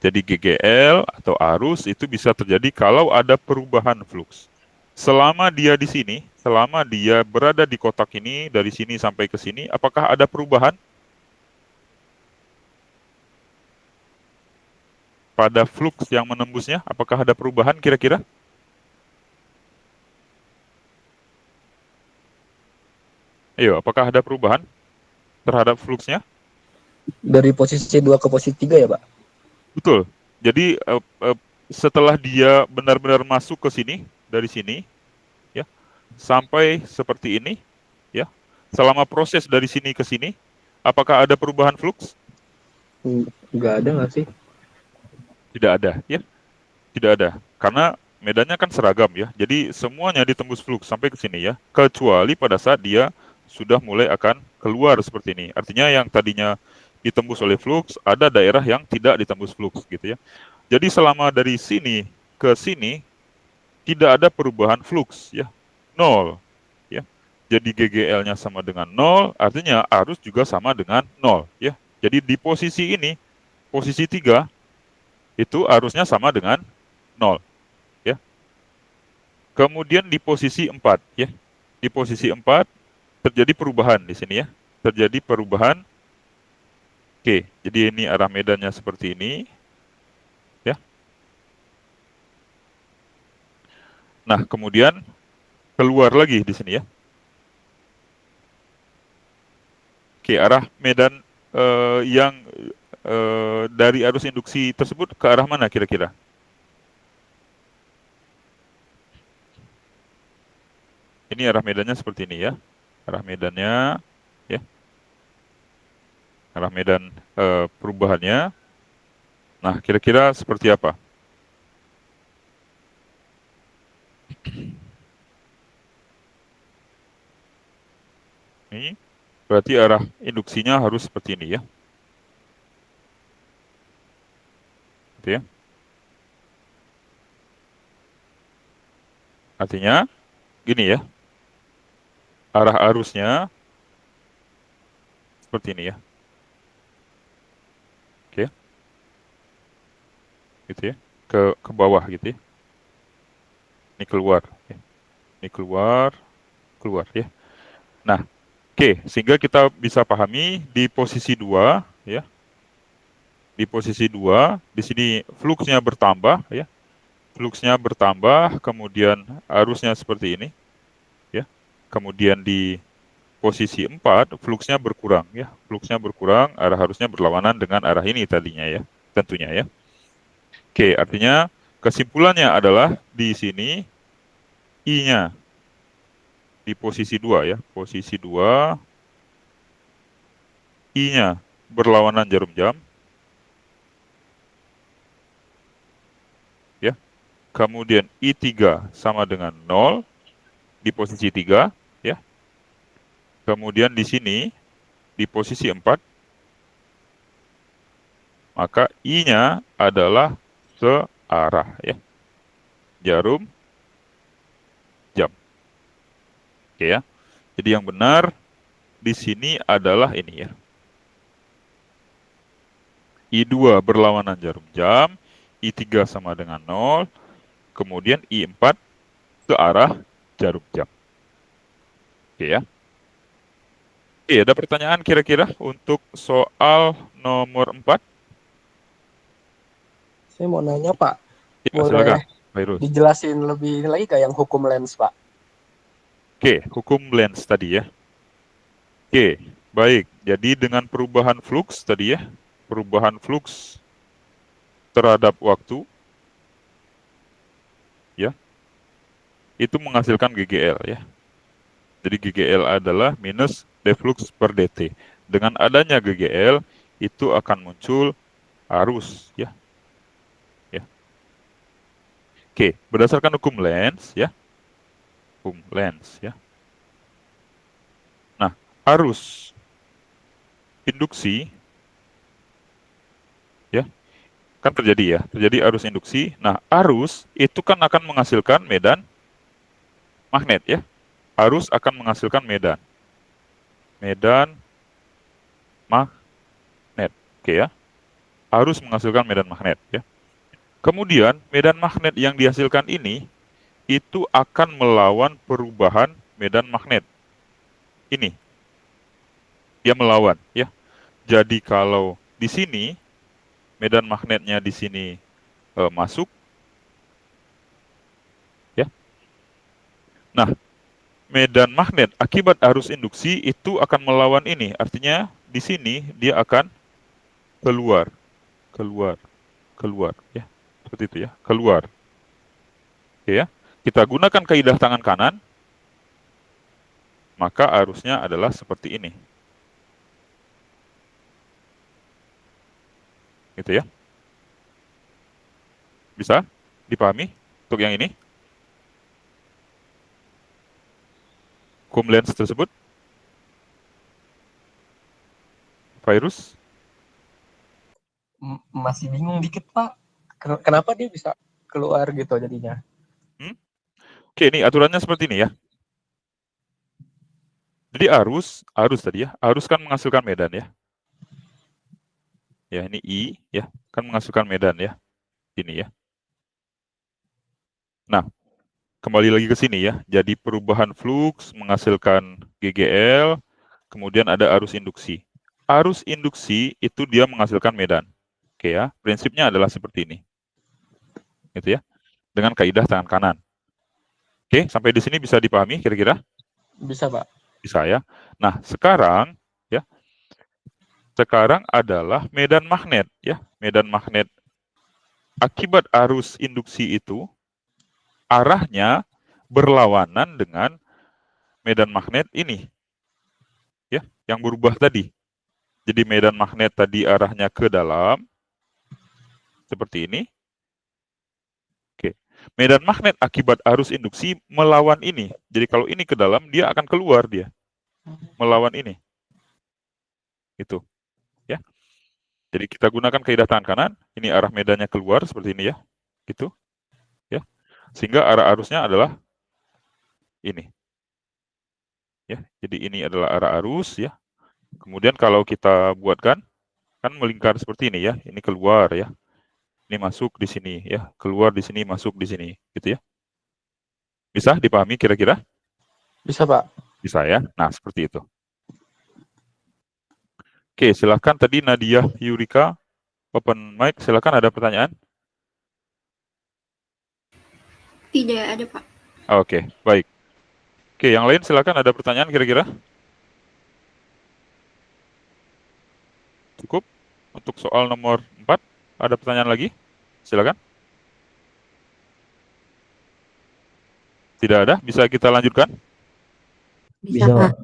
Jadi GGL atau arus itu bisa terjadi kalau ada perubahan flux. Selama dia di sini, selama dia berada di kotak ini, dari sini sampai ke sini, apakah ada perubahan? Pada flux yang menembusnya, apakah ada perubahan kira-kira? Ayo, apakah ada perubahan terhadap fluxnya? Dari posisi 2 ke posisi 3 ya, Pak? Betul. Jadi setelah dia benar-benar masuk ke sini, dari sini, ya, sampai seperti ini, ya, selama proses dari sini ke sini, apakah ada perubahan flux? Nggak ada nggak sih? Tidak ada, ya, tidak ada. Karena medannya kan seragam ya, jadi semuanya ditembus flux sampai ke sini ya, kecuali pada saat dia sudah mulai akan keluar seperti ini. Artinya yang tadinya ditembus oleh flux, ada daerah yang tidak ditembus flux gitu ya. Jadi selama dari sini ke sini tidak ada perubahan flux ya. 0 ya. Jadi GGL-nya sama dengan 0, artinya arus juga sama dengan 0 ya. Jadi di posisi ini, posisi 3 itu arusnya sama dengan 0 ya. Kemudian di posisi 4 ya. Di posisi 4 terjadi perubahan di sini ya. Terjadi perubahan. Oke, jadi ini arah medannya seperti ini. Ya. Nah, kemudian keluar lagi di sini ya. Oke, arah medan yang dari arus induksi tersebut ke arah mana kira-kira? Ini arah medannya seperti ini ya. Arah medannya ya. Arah medan perubahannya. Nah, kira-kira seperti apa? Ini berarti arah induksinya harus seperti ini ya. Gitu ya. Artinya gini ya. Arah arusnya seperti ini ya. Oke. Gitu ya. Ke bawah gitu ya. Ini keluar ya. Ini keluar ya. Nah, oke, sehingga kita bisa pahami di posisi 2 ya. Di posisi 2 di sini fluxnya bertambah ya. Fluxnya bertambah, kemudian arusnya seperti ini ya. Kemudian di posisi 4 fluxnya berkurang ya. Fluxnya berkurang, arah arusnya berlawanan dengan arah ini tadinya ya, tentunya ya. Oke, artinya Kesimpulannya adalah di sini I-nya di posisi 2 ya. Posisi 2, I-nya berlawanan jarum jam. Ya. Kemudian I3 sama dengan 0 di posisi 3 ya. Kemudian di sini di posisi 4 maka I-nya adalah searah ya. Jarum jam. Oke ya. Jadi yang benar di sini adalah ini ya. I2 berlawanan jarum jam, I3 sama dengan 0, kemudian I4 ke arah jarum jam. Oke ya. Oke, ada pertanyaan kira-kira untuk soal nomor 4? Saya mau nanya Pak, Ya, boleh silakan, Virus. dijelasin lebih ini lagi kayak yang hukum lens Pak? Oke, hukum lens tadi ya. Oke, baik. Jadi dengan perubahan flux tadi ya, perubahan flux terhadap waktu, ya, itu menghasilkan GGL ya. Jadi GGL adalah minus deflux per dt. Dengan adanya GGL, itu akan muncul arus ya. Oke, berdasarkan hukum Lenz ya. Hukum Lenz ya. Nah, arus induksi ya. Kan terjadi ya, terjadi arus induksi. Nah, arus itu kan akan menghasilkan medan magnet ya. Arus akan menghasilkan medan magnet. Oke ya. Arus menghasilkan medan magnet ya. Kemudian, medan magnet yang dihasilkan ini itu akan melawan perubahan medan magnet. Ini. Dia melawan, ya. Jadi kalau di sini, medan magnetnya di sini masuk. Ya. Nah, medan magnet akibat arus induksi itu akan melawan ini. Artinya, di sini dia akan keluar. Ya. Seperti itu ya, keluar. Oke ya. Kita gunakan kaidah tangan kanan, maka arusnya adalah seperti ini. Gitu ya. Bisa dipahami untuk yang ini? Hukum Lenz tersebut? Virus? Masih bingung dikit Pak. Kenapa dia bisa keluar gitu jadinya? Oke, ini aturannya seperti ini ya. Jadi arus tadi ya, arus kan menghasilkan medan ya. Ya, ini I ya, kan menghasilkan medan ya. Ini ya. Nah, kembali lagi ke sini ya. Jadi perubahan flux menghasilkan GGL, kemudian ada arus induksi. Arus induksi itu dia menghasilkan medan. Oke ya, prinsipnya adalah seperti ini. Gitu ya. Dengan kaidah tangan kanan. Oke, sampai di sini bisa dipahami kira-kira? Bisa Pak. Bisa ya. Nah, sekarang ya. Sekarang adalah medan magnet ya. Medan magnet akibat arus induksi itu arahnya berlawanan dengan medan magnet ini. Ya, yang berubah tadi. Jadi medan magnet tadi arahnya ke dalam seperti ini. Oke. Medan magnet akibat arus induksi melawan ini. Jadi kalau ini ke dalam, dia akan keluar dia. Melawan ini. Itu. Ya. Jadi kita gunakan kaidah tangan kanan, ini arah medannya keluar seperti ini ya. Gitu. Ya. Sehingga arah arusnya adalah ini. Ya. Jadi ini adalah arah arus ya. Kemudian kalau kita buatkan kan melingkar seperti ini ya. Ini keluar ya. Ini masuk di sini ya, keluar di sini, masuk di sini, gitu ya. Bisa dipahami kira-kira? Bisa Pak. Bisa ya. Nah, seperti itu. Oke, silakan tadi Nadia Yurika, open mic, silakan ada pertanyaan? Tidak ada, Pak. Oke, baik. Oke, yang lain silakan ada pertanyaan kira-kira? Cukup? Untuk soal nomor 4, ada pertanyaan lagi? Silakan. Tidak ada? Bisa kita lanjutkan? Bisa, Pak.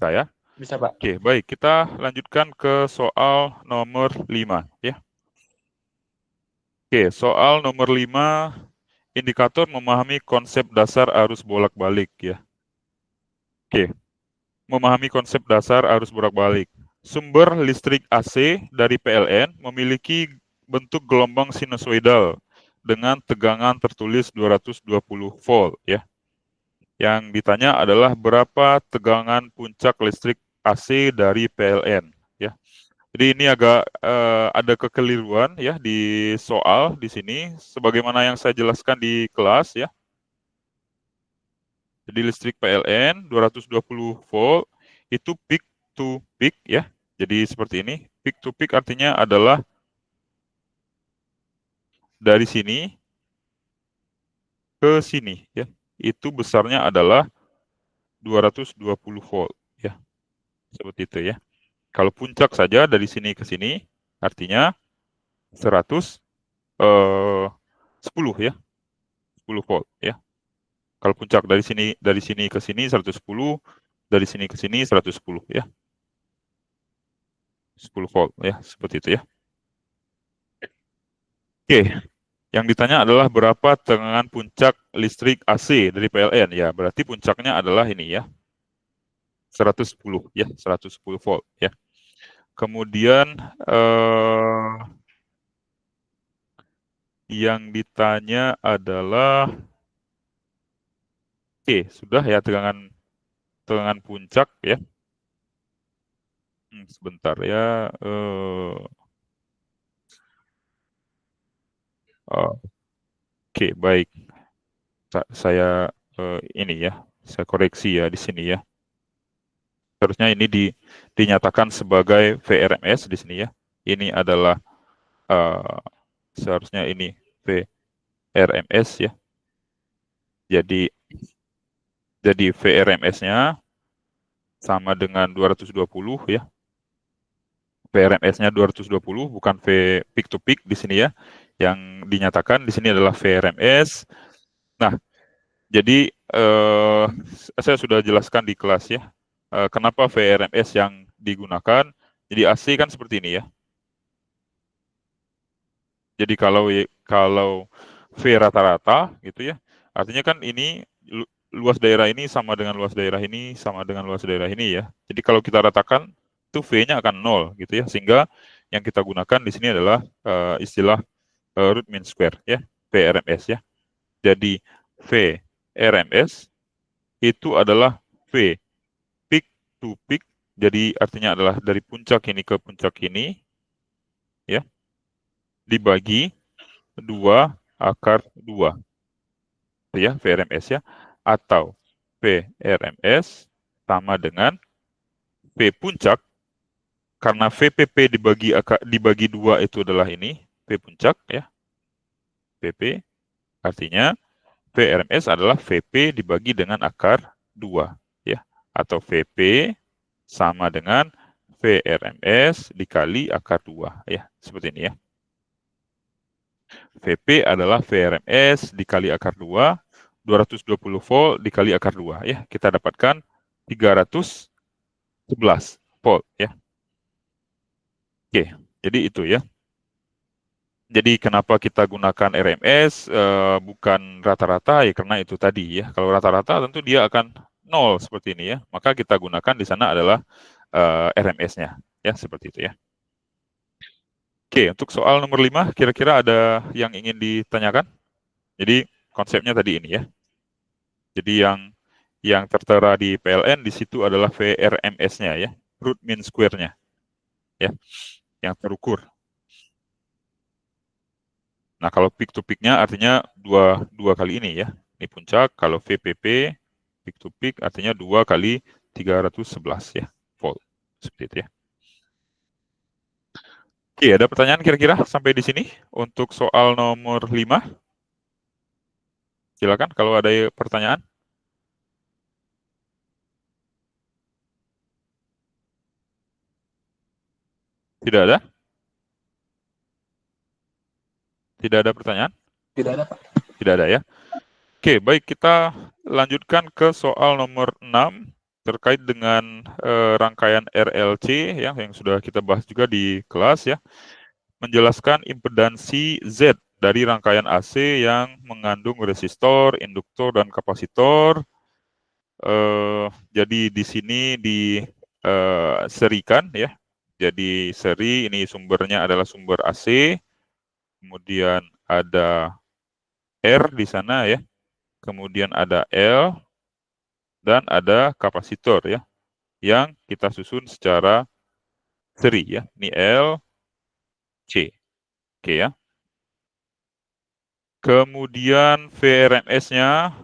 Saya. Bisa, Pak. Oke, baik. Kita lanjutkan ke soal nomor 5, ya. Oke, soal nomor 5, indikator memahami konsep dasar arus bolak-balik, ya. Oke, memahami konsep dasar arus bolak-balik. Sumber listrik AC dari PLN memiliki bentuk gelombang sinusoidal dengan tegangan tertulis 220 volt, ya. Yang ditanya adalah berapa tegangan puncak listrik AC dari PLN, ya. Jadi ini agak ada kekeliruan ya di soal di sini, sebagaimana yang saya jelaskan di kelas, ya. Jadi listrik PLN 220 volt itu peak to peak, ya. Jadi seperti ini, peak to peak artinya adalah dari sini ke sini, ya. Itu besarnya adalah 220 volt, ya. Seperti itu, ya. Kalau puncak saja dari sini ke sini artinya 110, ya. 10 volt, ya. Kalau puncak dari sini ke sini 110, dari sini ke sini 110, ya. 10 volt, ya, seperti itu, ya. Oke, yang ditanya adalah berapa tegangan puncak listrik AC dari PLN, ya. Berarti puncaknya adalah ini, ya. 110, ya, 110 volt, ya. Kemudian yang ditanya adalah sudah ya tegangan puncak, ya. Sebentar ya. Oke, baik. Saya ini ya, saya koreksi ya di sini, ya. Seharusnya ini dinyatakan sebagai VRMS di sini, ya. Ini adalah seharusnya ini VRMS, ya. Jadi VRMS-nya sama dengan 220, ya. VRMS-nya 220, bukan V peak to peak di sini, ya. Yang dinyatakan di sini adalah VRMS. Nah, jadi saya sudah jelaskan di kelas, ya. Kenapa VRMS yang digunakan? Jadi AC kan seperti ini, ya. Jadi kalau V rata-rata gitu, ya, artinya kan ini luas daerah ini sama dengan luas daerah ini sama dengan luas daerah ini, ya. Jadi kalau kita ratakan itu V-nya akan 0 gitu, ya. Sehingga yang kita gunakan di sini adalah istilah root mean square, ya, VRMS, ya. Jadi VRMS itu adalah V peak to peak, jadi artinya adalah dari puncak ini ke puncak ini, ya, dibagi 2/2, ya, VRMS, ya. Atau VRMS sama dengan V puncak, karena VPP dibagi 2 itu adalah ini, V puncak, ya. VP artinya VRMS adalah VP dibagi dengan akar 2, ya. Atau VP sama dengan VRMS dikali akar 2, ya. Seperti ini, ya. VP adalah VRMS dikali akar 2, 220 volt dikali akar 2, ya. Kita dapatkan 311 volt, ya. Oke, jadi itu, ya. Jadi kenapa kita gunakan RMS bukan rata-rata, ya karena itu tadi, ya. Kalau rata-rata tentu dia akan 0 seperti ini, ya. Maka kita gunakan di sana adalah RMS-nya, ya, seperti itu, ya. Oke, untuk soal nomor 5 kira-kira ada yang ingin ditanyakan? Jadi konsepnya tadi ini, ya. Jadi yang tertera di PLN di situ adalah VRMS-nya, ya, root mean square-nya, ya, yang terukur. Nah, kalau peak to peak-nya artinya dua kali ini, ya. Ini puncak. Kalau VPP peak to peak artinya 2 kali 311, ya, volt. Seperti itu, ya. Oke, ada pertanyaan kira-kira sampai di sini untuk soal nomor 5? Silakan kalau ada pertanyaan. Tidak ada? Tidak ada pertanyaan? Tidak ada, Pak. Tidak ada, ya. Oke, baik, kita lanjutkan ke soal nomor 6 terkait dengan rangkaian RLC ya, yang sudah kita bahas juga di kelas ya. Menjelaskan impedansi Z dari rangkaian AC yang mengandung resistor, induktor, dan kapasitor. Jadi di sini diserikan ya. Jadi seri ini sumbernya adalah sumber AC, kemudian ada R di sana ya, kemudian ada L, dan ada kapasitor ya, yang kita susun secara seri ya. Ini L, C. Oke ya. Kemudian VRMS-nya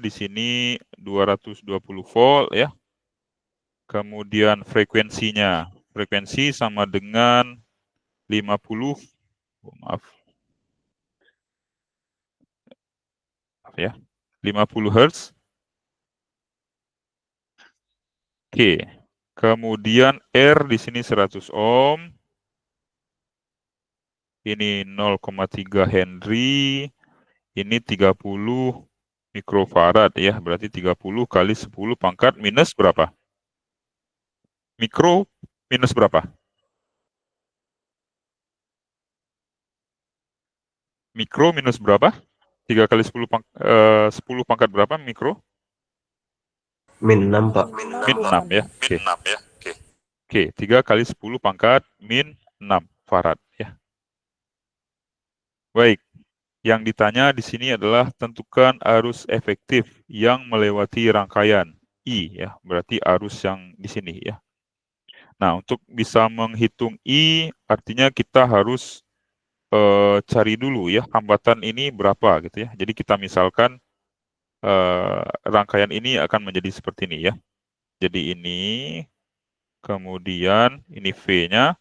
di sini 220 volt ya. Kemudian frekuensi sama dengan 50, maaf ya, 50 Hz. Oke. Kemudian R di sini 100 ohm. Ini 0,3 Henry. Ini 30 mikrofarad ya, berarti 30 kali 10 pangkat minus berapa? Mikro minus berapa? Mikro minus berapa? 3 kali 10 pangkat berapa mikro? Min 6, Pak. Min 6 ya. Oke, 3 kali 10 pangkat min 6 farad ya. Baik. Yang ditanya di sini adalah tentukan arus efektif yang melewati rangkaian I ya, berarti arus yang di sini ya. Nah, untuk bisa menghitung I artinya kita harus cari dulu ya hambatan ini berapa gitu ya. Jadi kita misalkan rangkaian ini akan menjadi seperti ini ya. Jadi ini, kemudian ini V-nya,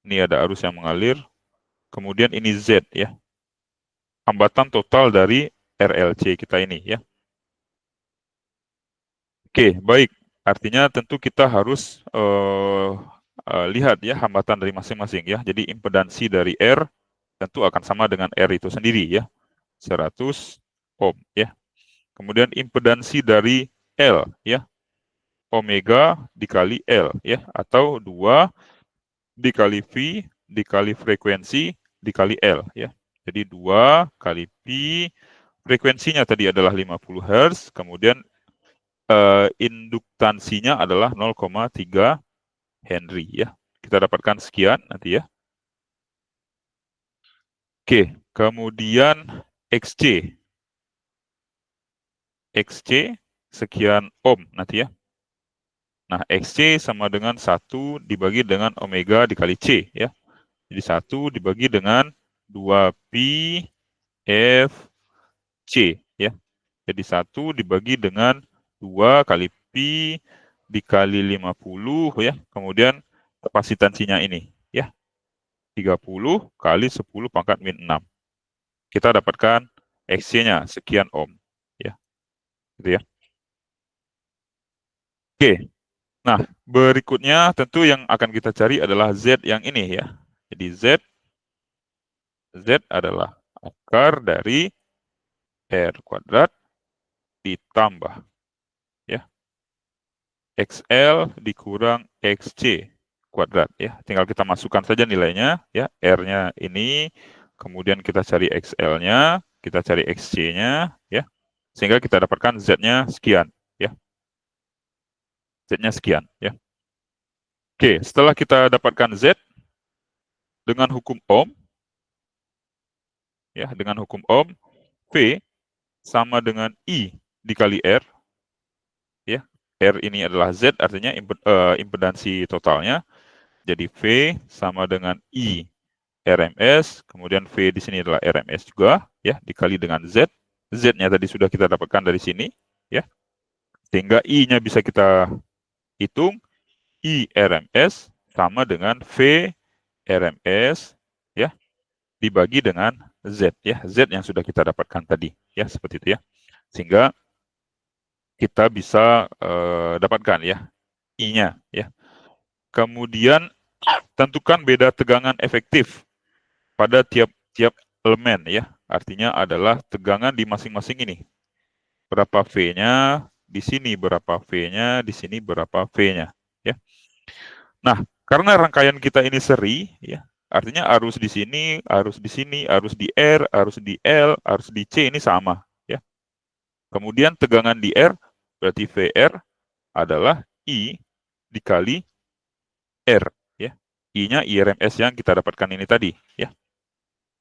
ini ada arus yang mengalir, kemudian ini Z ya. Hambatan total dari RLC kita ini ya. Oke, baik. Artinya tentu kita harus lihat ya hambatan dari masing-masing ya. Jadi impedansi dari R tentu akan sama dengan R itu sendiri ya. 100 ohm ya. Kemudian impedansi dari L ya. Omega dikali L ya, atau 2 dikali V dikali frekuensi dikali L ya. Jadi 2 kali P, frekuensinya tadi adalah 50 Hz, kemudian induktansinya adalah 0,3 Henry ya. Kita dapatkan sekian nanti ya. Oke, kemudian XC. XC sekian ohm nanti ya. Nah, XC sama dengan 1 dibagi dengan omega dikali C ya. Jadi 1 dibagi dengan 2P F C ya. Jadi 1 dibagi dengan 2 kali P dikali 50 ya. Kemudian kapasitansinya ini ya. 30 kali 10 pangkat min 6. Kita dapatkan XC-nya sekian ohm ya. Gitu ya. Oke. Nah, berikutnya tentu yang akan kita cari adalah Z yang ini ya. Jadi Z adalah akar dari R kuadrat ditambah ya XL dikurang XC kuadrat ya. Tinggal kita masukkan saja nilainya ya. R-nya ini, kemudian kita cari XL-nya, kita cari XC-nya ya. Sehingga kita dapatkan Z-nya sekian ya. Z-nya sekian ya. Oke, setelah kita dapatkan Z dengan hukum Ohm ya, dengan hukum Ohm, V sama dengan I dikali R ya. R ini adalah Z, artinya impedansi totalnya. Jadi V sama dengan I RMS, kemudian V di sini adalah RMS juga ya, dikali dengan Z. Z-nya tadi sudah kita dapatkan dari sini ya. Sehingga I-nya bisa kita hitung, I RMS sama dengan V RMS ya, dibagi dengan Z ya, Z yang sudah kita dapatkan tadi ya, seperti itu ya. Sehingga kita bisa dapatkan ya I-nya ya. Kemudian tentukan beda tegangan efektif pada tiap-tiap elemen ya. artinya adalah tegangan di masing-masing ini. Berapa V-nya, di sini berapa V-nya, di sini berapa V-nya. Ya. Nah, karena rangkaian kita ini seri, ya, artinya arus di sini, arus di sini, arus di R, arus di L, arus di C ini sama. Ya. Kemudian tegangan di R, berarti VR adalah I dikali R. Ya. I-nya IRMS yang kita dapatkan ini tadi. Ya.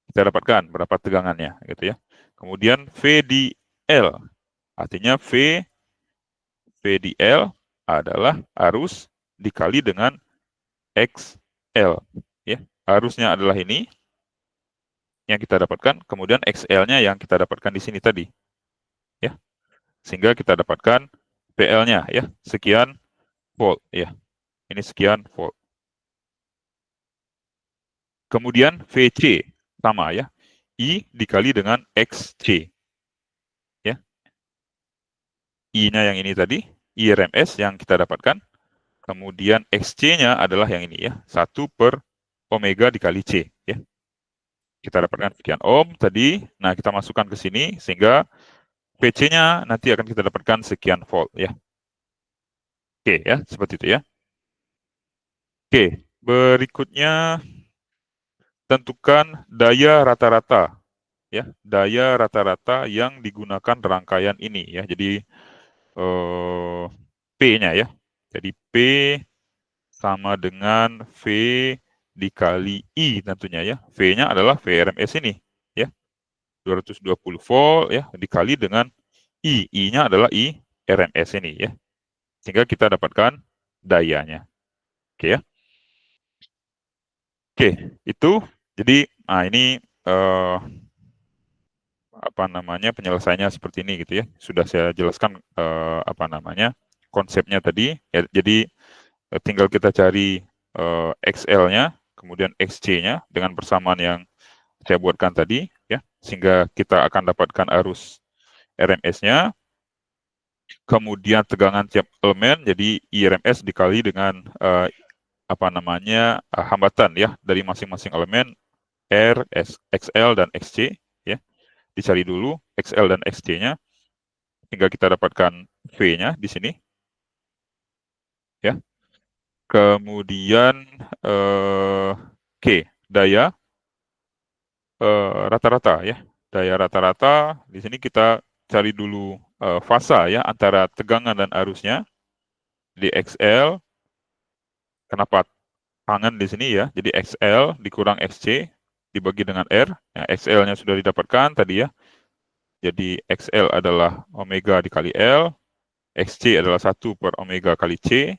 Kita dapatkan berapa tegangannya. Gitu ya. Kemudian V di L, artinya V di L adalah arus dikali dengan XL. Ya. Arusnya adalah ini yang kita dapatkan, kemudian XL-nya yang kita dapatkan di sini tadi. Ya. Sehingga kita dapatkan PL-nya ya, sekian volt ya. Ini sekian volt. Kemudian VC sama ya. I dikali dengan XC. Ya. I-nya yang ini tadi, IRMS yang kita dapatkan. Kemudian XC-nya adalah yang ini ya, 1 per omega dikali C. Ya. Kita dapatkan sekian ohm tadi. Nah, kita masukkan ke sini, sehingga VC-nya nanti akan kita dapatkan sekian volt. Ya. Oke, ya, seperti itu ya. Oke, berikutnya tentukan daya rata-rata. Ya, daya rata-rata yang digunakan rangkaian ini. Ya, jadi P-nya ya. Jadi P sama dengan V dikali I tentunya ya. V-nya adalah VRMS ini ya. 220 volt ya dikali dengan I. I-nya adalah I RMS ini ya. Sehingga kita dapatkan dayanya. Oke ya. Oke, itu jadi ini apa namanya penyelesaiannya seperti ini gitu ya. Sudah saya jelaskan apa namanya konsepnya tadi. Ya, jadi tinggal kita cari XL-nya, kemudian XC-nya dengan persamaan yang saya buatkan tadi ya, sehingga kita akan dapatkan arus RMS-nya. Kemudian tegangan tiap elemen, jadi IRMS dikali dengan apa namanya hambatan ya dari masing-masing elemen R, XL dan XC ya. Dicari dulu XL dan XC-nya hingga kita dapatkan V-nya di sini. Ya. Kemudian daya rata-rata ya. Daya rata-rata di sini kita cari dulu fasa ya antara tegangan dan arusnya di XL. Kenapa tangan di sini ya? Jadi XL dikurang XC dibagi dengan R. Nah, XL-nya sudah didapatkan tadi ya. Jadi XL adalah omega dikali L, XC adalah 1 per omega kali C.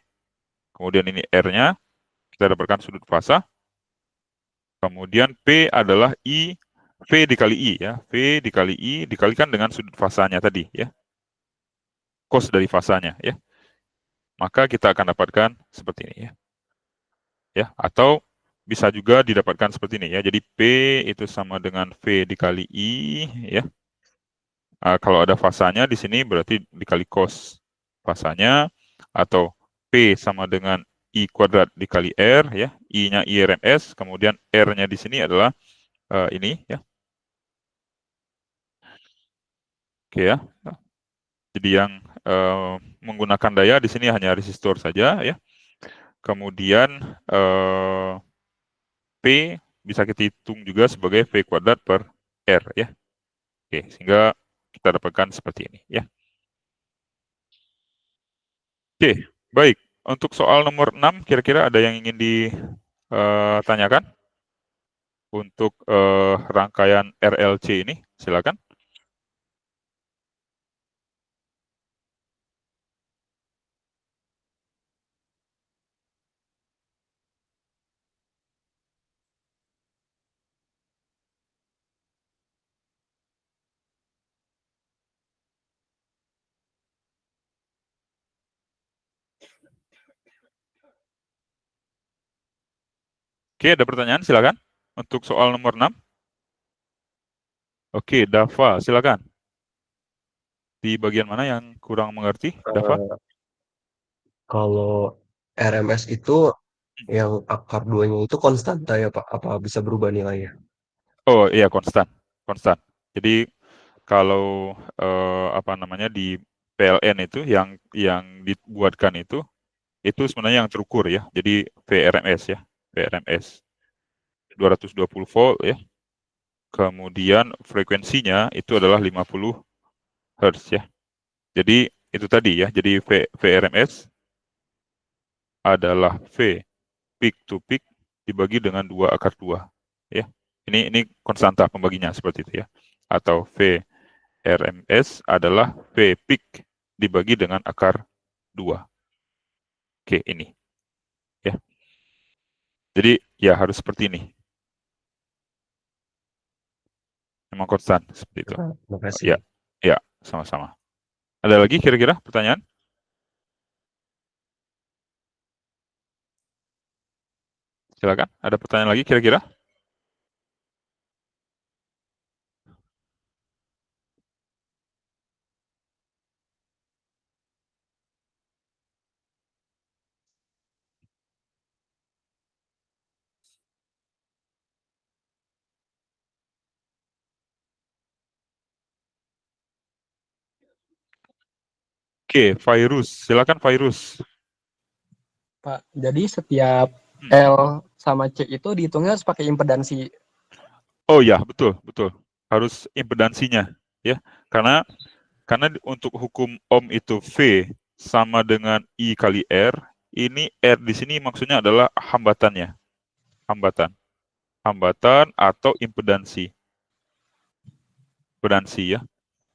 Kemudian ini R-nya, kita dapatkan sudut fasa. Kemudian P adalah V dikali I ya. V dikali I dikalikan dengan sudut fasanya tadi ya. Cos dari fasanya ya. Maka kita akan dapatkan seperti ini ya. Ya, atau bisa juga didapatkan seperti ini ya. Jadi P itu sama dengan V dikali I ya. Kalau ada fasanya di sini berarti dikali cos fasanya, atau P sama dengan I kuadrat dikali R ya. I-nya IRMS, kemudian R-nya di sini adalah ini ya. Oke ya. Jadi yang menggunakan daya di sini hanya resistor saja ya. Kemudian P bisa kita hitung juga sebagai V kuadrat per R ya. Oke, sehingga kita dapatkan seperti ini ya. Oke, baik. Untuk soal nomor 6 kira-kira ada yang ingin ditanyakan untuk rangkaian RLC ini? Silakan. Oke, ada pertanyaan? Silakan. Untuk soal nomor 6. Oke, Dava, silakan. Di bagian mana yang kurang mengerti, Dava? Kalau RMS itu yang akar 2-nya itu konstan ya Pak? Apa bisa berubah nilainya? Oh iya, konstan. Konstan. Jadi kalau apa namanya di PLN itu yang dibuatkan itu sebenarnya yang terukur ya. Jadi VRMS ya, VRMS 220 volt ya. Kemudian frekuensinya itu adalah 50 Hz ya. Jadi itu tadi ya. Jadi VRMS adalah V peak to peak dibagi dengan 2 akar 2 ya. Ini konstanta pembaginya seperti itu ya. Atau VRMS adalah V peak dibagi dengan akar 2. Oke, ini. Ya. Jadi ya harus seperti ini. Memang konstan seperti itu. Terima kasih. Ya. Ya, sama-sama. Ada lagi kira-kira pertanyaan? Silakan, ada pertanyaan lagi kira-kira? Oke, virus. Silakan virus. Pak, jadi setiap L sama C itu dihitungnya harus pakai impedansi. Oh ya, betul. Harus impedansinya ya. Karena untuk hukum Ohm itu V sama dengan I kali R. Ini R di sini maksudnya adalah hambatannya. Hambatan atau impedansi. Ya.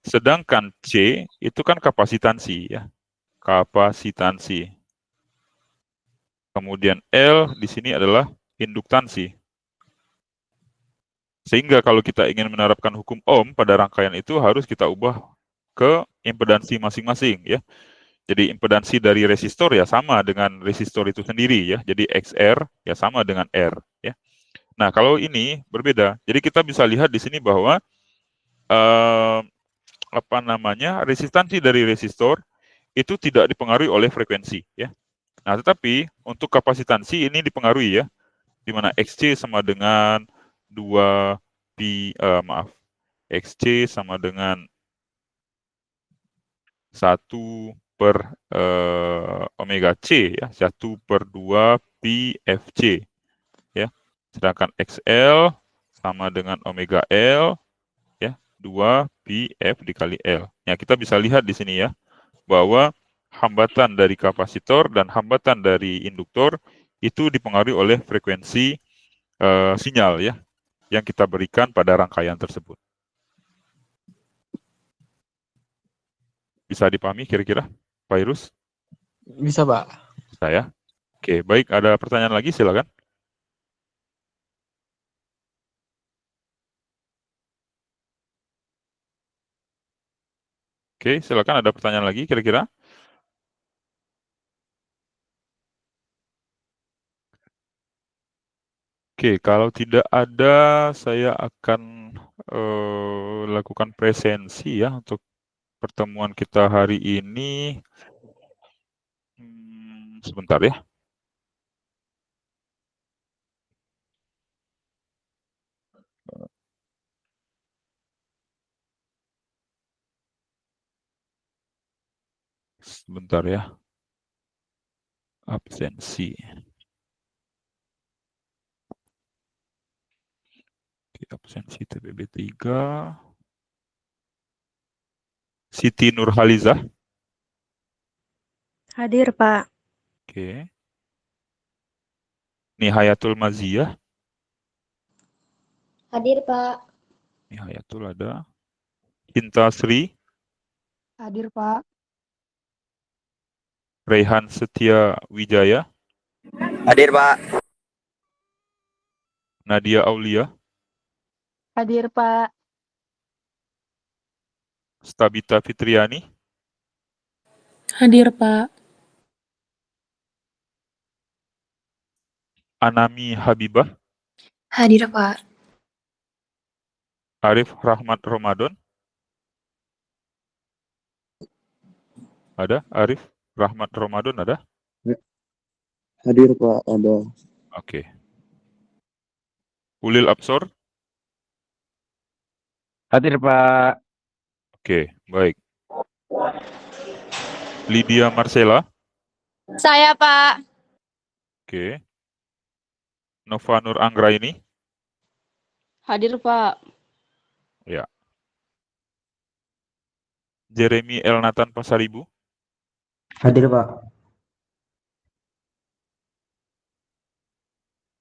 Sedangkan C itu kan kapasitansi ya. Kapasitansi. Kemudian L di sini adalah induktansi. Sehingga kalau kita ingin menerapkan hukum Ohm pada rangkaian itu harus kita ubah ke impedansi masing-masing ya. Jadi impedansi dari resistor ya sama dengan resistor itu sendiri ya. Jadi XR ya sama dengan R ya. Nah, kalau ini berbeda. Jadi kita bisa lihat di sini bahwa resistansi dari resistor itu tidak dipengaruhi oleh frekuensi ya. Nah, tetapi untuk kapasitansi ini dipengaruhi ya, di mana XC sama dengan 2 XC sama dengan 1 per omega C ya, 1/2 pi Fc ya. Sedangkan XL sama dengan omega L ya, 2 pi F dikali L. Ya, kita bisa lihat di sini ya bahwa hambatan dari kapasitor dan hambatan dari induktor itu dipengaruhi oleh frekuensi sinyal ya yang kita berikan pada rangkaian tersebut. Bisa dipahami kira-kira, virus? Bisa, Pak. Bisa ya. Oke, baik. Ada pertanyaan lagi? Silakan. Oke, silakan. Ada pertanyaan lagi kira-kira? Oke, kalau tidak ada, saya akan lakukan presensi ya untuk pertemuan kita hari ini. Sebentar ya. Sebentar ya. Absensi. Oke, absensi TPB 3. Siti Nurhalizah. Hadir, Pak. Oke. Nihayatul Maziyah. Hadir, Pak. Nihayatul ada. Cinta Sri. Hadir, Pak. Rehan Setia Wijaya. Hadir, Pak. Nadia Aulia. Hadir, Pak. Stabita Fitriani. Hadir, Pak. Anami Habibah. Hadir, Pak. Arif Rahmat Ramadan. Ada? Arif Rahmat Ramadan ada? Hadir, Pak. Ada. Oke. Ulil Absor. Hadir, Pak. Oke, baik. Lydia Marcella. Saya, Pak. Oke. Nova Nur Anggraini. Hadir, Pak. Ya. Jeremy L. Nathan Pasaribu. Hadir, Pak.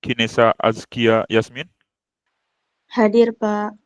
Kinesa Azkia Yasmin. Hadir, Pak.